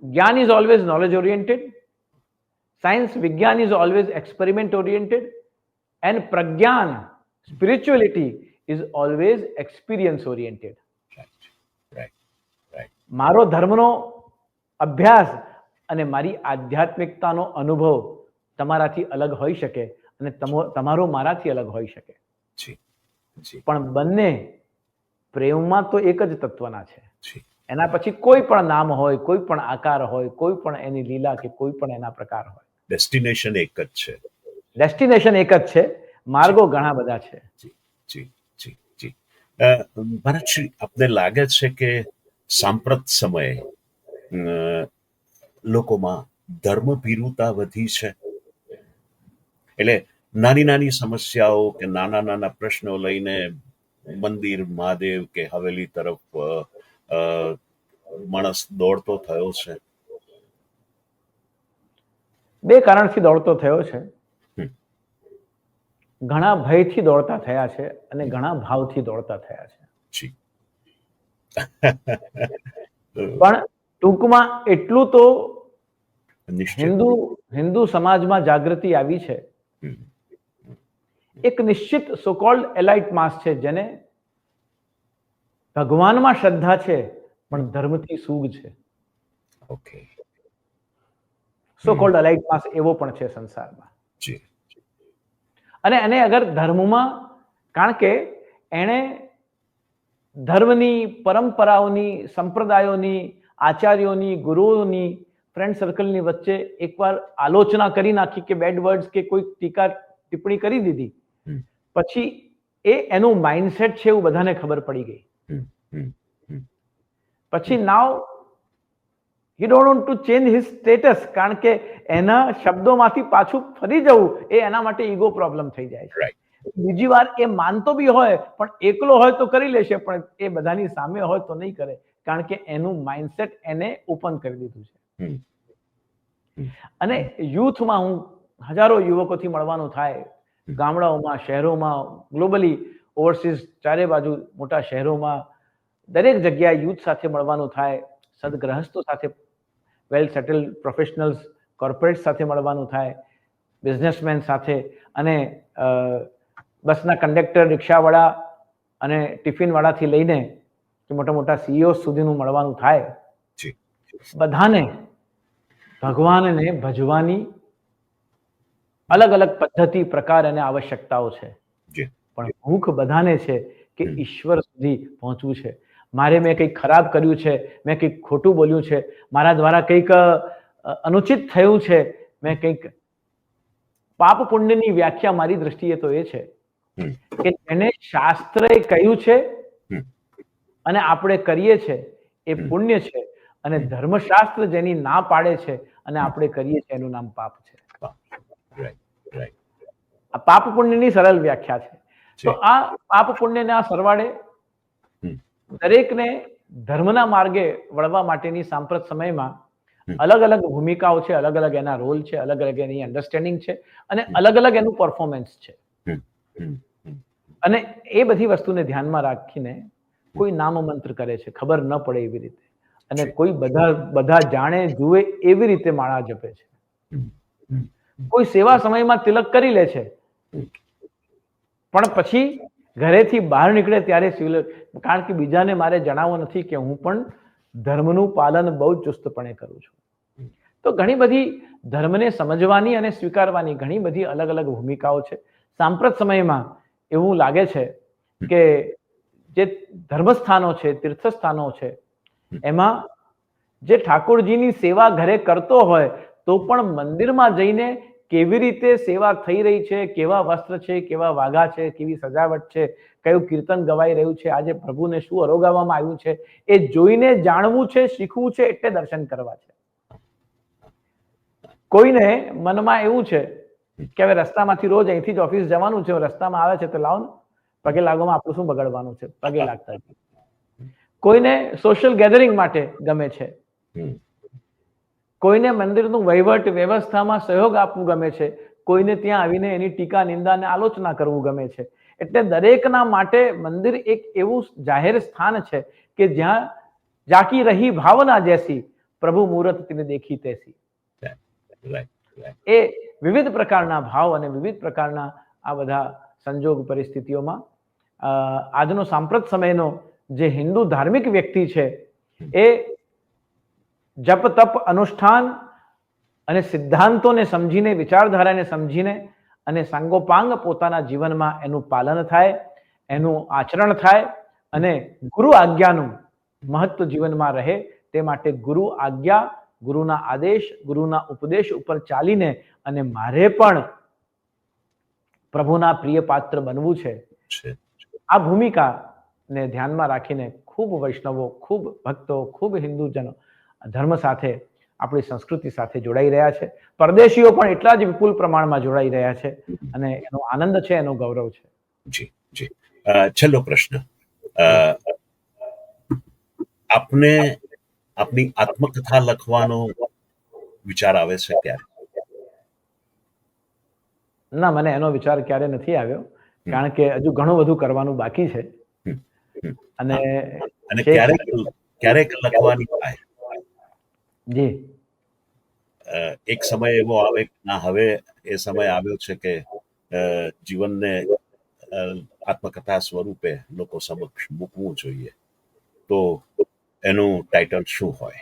જ્ઞાન is always knowledge oriented, science વિજ્ઞાન is always experiment oriented, and પ્રજ્ઞાન spirituality is always experience oriented. મારો ધર્મનો અભ્યાસ અને મારી આધ્યાત્મિકતાનો અનુભવ તમારાથી અલગ હોઈ શકે અને તમારો મારાથી અલગ હોઈ શકે, પણ બંને પ્રેમમાં તો એક જ તત્વના છે. એના પછી કોઈ પણ નામ હોય, કોઈ પણ આકાર હોય, કોઈ પણ એની લીલા કે કોઈ પણ એના પ્રકાર હોય, ડેસ્ટિનેશન એક જ છે. ડેસ્ટિનેશન એક જ છે, માર્ગો ઘણા બધા છે. ભરતશ્રી, આપને લાગે છે કે સાંપ્રત સમયે લોકોમાં ધર્મ ભીરુતા વધી છે? એટલે નાની નાની સમસ્યાઓ કે નાના નાના પ્રશ્નો લઈને મંદિર, મહાદેવ કે હવેલી તરફ માણસ દોડતો થયો છે. બે કારણથી દોડતો થયો છે. ઘણા ભયથી દોડતા થયા છે અને ઘણા ભાવથી દોડતા થયા છે. પણ ટૂંકમાં એટલું તો હિન્દુ સમાજમાં જાગૃતિ આવી છે. એક નિશ્ચિત સોકોલ્ડ એલાઇટ માસ છે જેને ભગવાનમાં શ્રદ્ધા છે પણ ધર્મથી સૂગ છે. સોકોલ્ડ એલાઇટ માસ એવો પણ છે સંસારમાં. અને એને અગર ધર્મમાં, કારણ કે એણે ધર્મની, પરંપરાઓની, સંપ્રદાયોની, આચાર્યોની, ગુરુઓની, ફ્રેન્ડ સર્કલની વચ્ચે એકવાર આલોચના કરી નાખી કે બેડ વર્ડ્સ કે કોઈ ટીકા ટિપ્પણી કરી દીધી, પછી એનું માઇન્ડસેટ છે એવું બધાને ખબર પડી ગઈ. પછી now he don't want to change his status, કારણ કે એના શબ્દોમાંથી પાછું ફરી જવું એ એના માટે ઈગો પ્રોબ્લેમ થઈ જાય છે. બીજી વાર એ માનતો બી હોય પણ એકલો હોય તો કરી લેશે, પણ એ બધાની સામે હોય તો નહીં કરે, કારણ કે એનું માઇન્ડસેટ એને ઓપન કરી દીધું છે. અને યુથમાં હું હજારો યુવકોથી મળવાનું થાય, ગામડાઓમાં, શહેરોમાં, ગ્લોબલી, ઓવરસીઝ, ચારે બાજુ મોટા શહેરોમાં, દરેક જગ્યાએ યુથ સાથે મળવાનું થાય, સદગ્રહસ્થો સાથે, વેલ સેટલ પ્રોફેશનલ્સ, કોર્પોરેટ સાથે મળવાનું થાય, બિઝનેસમેન સાથે, અને બસના કંડક્ટર, રિક્ષાવાળા અને ટિફિનવાળાથી લઈને મોટા મોટા સીઈઓ સુધીનું મળવાનું થાય. બધાને ભગવાનને ભજવાની અલગ અલગ પદ્ધતિ, પ્રકાર અને આવશ્યકતાઓ છે, પણ ભૂખ બધાને છે કે ઈશ્વર સુધી પહોંચવું છે. મારે મેં કંઈક ખરાબ કર્યું છે, મેં કંઈક ખોટું બોલ્યું છે, મારા દ્વારા કંઈક અનુચિત થયું છે, મેં કંઈક પાપ પુણ્યની વ્યાખ્યા મારી દ્રષ્ટિએ તો એ છે કે એને શાસ્ત્રે કહ્યું છે અને આપણે કરીએ છીએ એ પુણ્ય છે, અને ધર્મશાસ્ત્ર જેની ના પાડે છે અને આપણે કરીએ છીએ એનું નામ પાપ છે. આ પાપ પુણ્યની સરળ વ્યાખ્યા છે. તો આ પાપ પુણ્યના સરવાળે દરેકને ધર્મના માર્ગે વળવા માટેની સાંપ્રત સમયમાં અલગ અલગ ભૂમિકાઓ છે, અલગ અલગ એના રોલ છે, અલગ અલગ એની અન્ડરસ્ટેન્ડિંગ છે, અને અલગ અલગ એનું પરફોર્મન્સ છે. અને એ બધી વસ્તુને ધ્યાનમાં રાખીને કોઈ નામ મંત્ર કરે છે ખબર ન પડે એવી રીતે, અને કોઈ બધા જાણે જુએ એવી રીતે માળા જપે છે. કોઈ સેવા સમયમાં તિલક કરી લે છે, પણ પછી ઘરેથી બહાર નીકળે ત્યારે કારણ કે બીજાને મારે જણાવવું નથી કે હું પણ ધર્મનું પાલન બહુ ચુસ્તપણે કરું છું. તો ઘણી બધી ધર્મને સમજવાની અને સ્વીકારવાની ઘણી બધી અલગ અલગ ભૂમિકાઓ છે. સાંપ્રત સમયમાં એવું લાગે છે કે જે ધર્મસ્થાનો છે, તીર્થસ્થાનો છે, એમાં જે ઠાકોરજીની સેવા ઘરે કરતો હોય તો પણ મંદિરમાં જઈને કેવી રીતે સેવા થઈ રહી છે, કેવા વસ્ત્ર છે, કેવા વાઘા છે, કેવી સજાવટ છે, કયું કીર્તન ગવાઈ રહ્યું છે, આજે પ્રભુને શું અરોગાવવામાં આવ્યું છે, એ જોઈને જાણવું છે, શીખવું છે, એટલે દર્શન કરવા છે. કોઈને મનમાં એવું છે કે હવે રસ્તામાંથી રોજ અહીંથી જ ઓફિસ જવાનું છે, રસ્તામાં આવે છે તો લાવો ને પગે લાગવામાં આપણું શું બગાડવાનું છે, પગે લાગતા. કોઈને સોશિયલ ગેધરિંગ માટે ગમે છે, કોઈને મંદિરનું વહીવટ વ્યવસ્થામાં સહયોગ આપવું ગમે છે, કોઈને ત્યાં આવીને એની ટીકા નિંદા અને આલોચના કરવું ગમે છે. એટલે દરેકના માટે મંદિર એક એવું જાહેર સ્થાન છે કે જ્યાં જાકી રહી ભાવના જૈસી પ્રભુ મૂરત તિને દેખી તૈસી. એ વિવિધ પ્રકારના ભાવ અને વિવિધ પ્રકારના આ બધા સંજોગ પરિસ્થિતિઓમાં આજનો સાંપ્રત સમયનો જે હિન્દુ ધાર્મિક વ્યક્તિ છે એ જપ તપ અનુષ્ઠાન અને સિદ્ધાંતોને સમજીને, વિચારધારાને સમજીને અને સાંગોપાંગ પોતાના જીવનમાં એનું પાલન થાય, એનું આચરણ થાય, અને ગુરુ આજ્ઞાનું મહત્વ જીવનમાં રહે તે માટે ગુરુ આજ્ઞા, ગુરુના આદેશ, ગુરુના ઉપદેશ ઉપર ચાલીને અને મારે પણ પ્રભુના પ્રિય પાત્ર બનવું છે, આ ભૂમિકાને ધ્યાનમાં રાખીને ખૂબ વૈષ્ણવો, ખૂબ ભક્તો, ખૂબ હિન્દુજનો ધર્મ સાથે, આપણી સંસ્કૃતિ સાથે જોડાઈ રહ્યા છે. પરદેશીઓ પણ એટલા જ વિપુલ પ્રમાણમાં જોડાઈ રહ્યા છે, અને એનો આનંદ છે, એનો ગૌરવ છે. જી જી. છેલ્લો પ્રશ્ન, આપને આપની આત્મકથા લખવાનો વિચાર આવે છે ત્યારે? ના, મને એનો વિચાર ક્યારે નથી આવ્યો, કારણ કે હજુ ઘણું બધું કરવાનું બાકી છે. અને ક્યારેક લખવાની થાય. જી. એક સમય એવો આવે કે ના, હવે એ સમય આવ્યો છે કે જીવનને આત્મકથા સ્વરૂપે લોકો સમક્ષ મૂકવું જોઈએ, તો એનું ટાઇટલ શું હોય?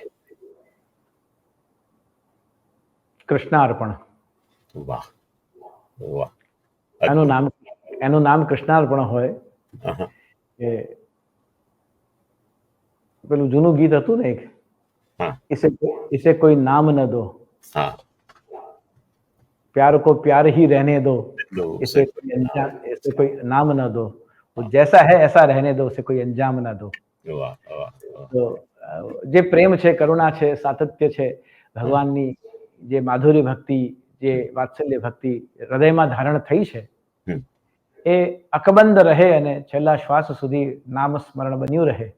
કૃષ્ણાર્પણ. વાહ વાહ. એનું નામ કૃષ્ણાર્પણ હોય. એ પેલું જૂનું ગીત હતું ને એક, इसे कोई नाम न दो, प्यार को प्यार ही रहने दो, इसे कोई नाम न दो, वो जैसा है ऐसा रहने दो, उसे कोई अंजाम न दो. તો જે પ્રેમ છે, કરુણા છે, સાતત્ય છે, ભગવાનની જે માધુરી ભક્તિ, જે વાત્સલ્ય ભક્તિ હૃદયમાં ધારણ થઈ છે, એ અકબંધ રહે અને છેલ્લા શ્વાસ સુધી નામ સ્મરણ બન્યું રહે,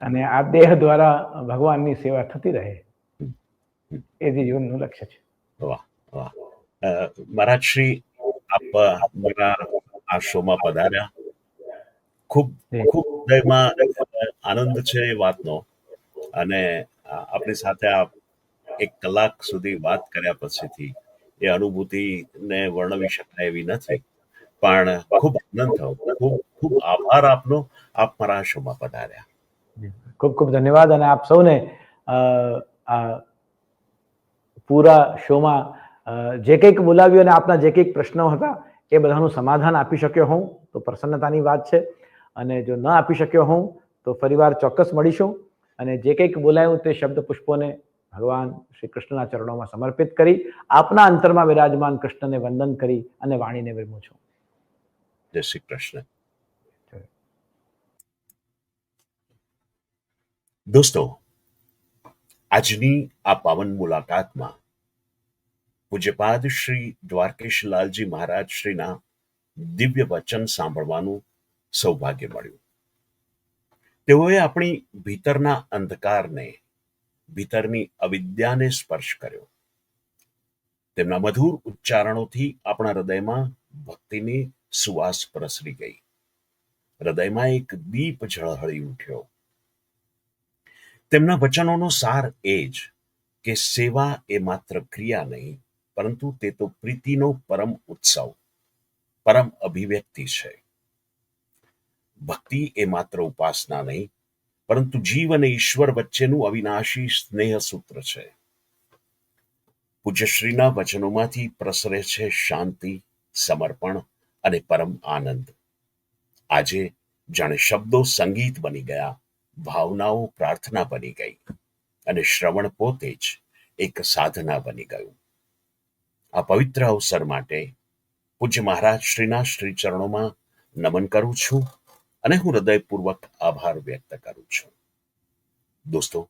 અને આ દેહ દ્વારા ભગવાનની સેવા થતી રહે, એ જ જીવનનું લક્ષ્ય છે. વાહ વાહ. મહારાજ શ્રી, આપ મારા આ શોમાં પધાર્યા. ખૂબ ખૂબ હૃદયમાં આનંદ છે એ વાતનો, અને આપણી સાથે આ 1 કલાક સુધી વાત કર્યા પછીથી એ અનુભૂતિને વર્ણવી શકાય એવી નથી, પણ ખૂબ આનંદ થયો. ખૂબ ખૂબ આભાર આપનો, આપ મારા શોમાં પધાર્યા. ખૂબ ખૂબ ધન્યવાદ. અને આપ સૌને આ પૂરા શોમાં જે કંઈક બોલાવ્યું અને આપના જે કંઈક પ્રશ્નો હતા એ બધાનું સમાધાન આપી શક્યો હું તો પ્રસન્નતાની વાત છે, અને જો ન આપી શક્યો હું તો ફરીવાર ચોક્કસ મળીશું, અને જે કંઈક બોલાયું તે શબ્દ પુષ્પોને ભગવાન શ્રી કૃષ્ણના ચરણોમાં સમર્પિત કરી આપના અંતરમાં વિરાજમાન કૃષ્ણને વંદન કરી અને વાણીને વિરમું છું. જય શ્રી કૃષ્ણ. દોસ્તો, આજની આ પાવન મુલાકાતમાં પૂજ્યપાદ શ્રી દ્વારકેશ લાલજી મહારાજ શ્રીના દિવ્ય વચન સાંભળવાનું સૌભાગ્ય મળ્યું. તેઓએ આપણી ભીતરના અંધકારને, ભીતરની અવિદ્યાને સ્પર્શ કર્યો. તેમના મધુર ઉચ્ચારણોથી આપણા હૃદયમાં ભક્તિની સુવાસ પ્રસરી ગઈ. હૃદયમાં એક દીપ ઝળહળી ઉઠ્યો. તેમના વચનોનો સાર એ જ કે સેવા એ માત્ર ક્રિયા નહીં, પરંતુ તે તો પ્રીતિનો પરમ ઉત્સવ, પરમ અભિવ્યક્તિ છે. ભક્તિ એ માત્ર ઉપાસના નહીં, પરંતુ જીવ અને ઈશ્વર વચ્ચેનું અવિનાશી સ્નેહ સૂત્ર છે. પૂજ્યશ્રીના વચનોમાંથી પ્રસરે છે શાંતિ, સમર્પણ અને પરમ આનંદ. આજે જાણે શબ્દો સંગીત બની ગયા, ભાવનાઓ પ્રાર્થના બની ગઈ અને શ્રવણ પોતે જ એક સાધના બની ગયું. આ પવિત્ર અવસર માટે પૂજ્ય મહારાજ શ્રીના શ્રી ચરણોમાં નમન કરું છું અને હું હૃદયપૂર્વક આભાર વ્યક્ત કરું છું. દોસ્તો,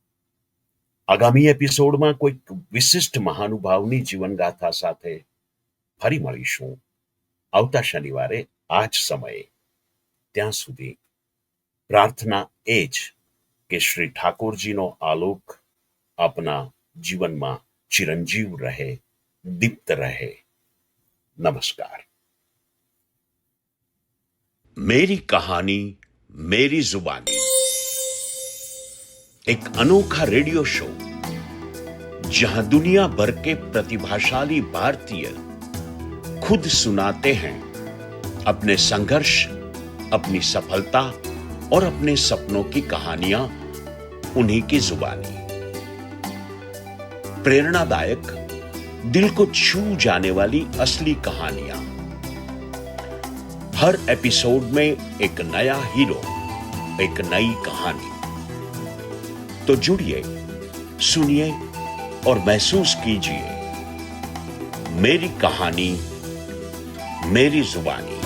આગામી એપિસોડમાં કોઈક વિશિષ્ટ મહાનુભાવની જીવનગાથા સાથે ફરી મળીશું આવતા શનિવારે આ જ સમયે. ત્યાં સુધી પ્રાર્થના એ જ કે શ્રી ઠાકોરજીનો આલોક આપના જીવનમાં ચિરંજીવ રહે, दीप्त रहे. नमस्कार. मेरी कहानी मेरी जुबानी, एक अनोखा रेडियो शो जहां दुनिया भर के प्रतिभाशाली भारतीय खुद सुनाते हैं अपने संघर्ष, अपनी सफलता और अपने सपनों की कहानियां उन्हीं की जुबानी. प्रेरणादायक, दिल को छू जाने वाली असली कहानियां. हर एपिसोड में एक नया हीरो, एक नई कहानी. तो जुड़िए, सुनिए और महसूस कीजिए मेरी कहानी मेरी जुबानी.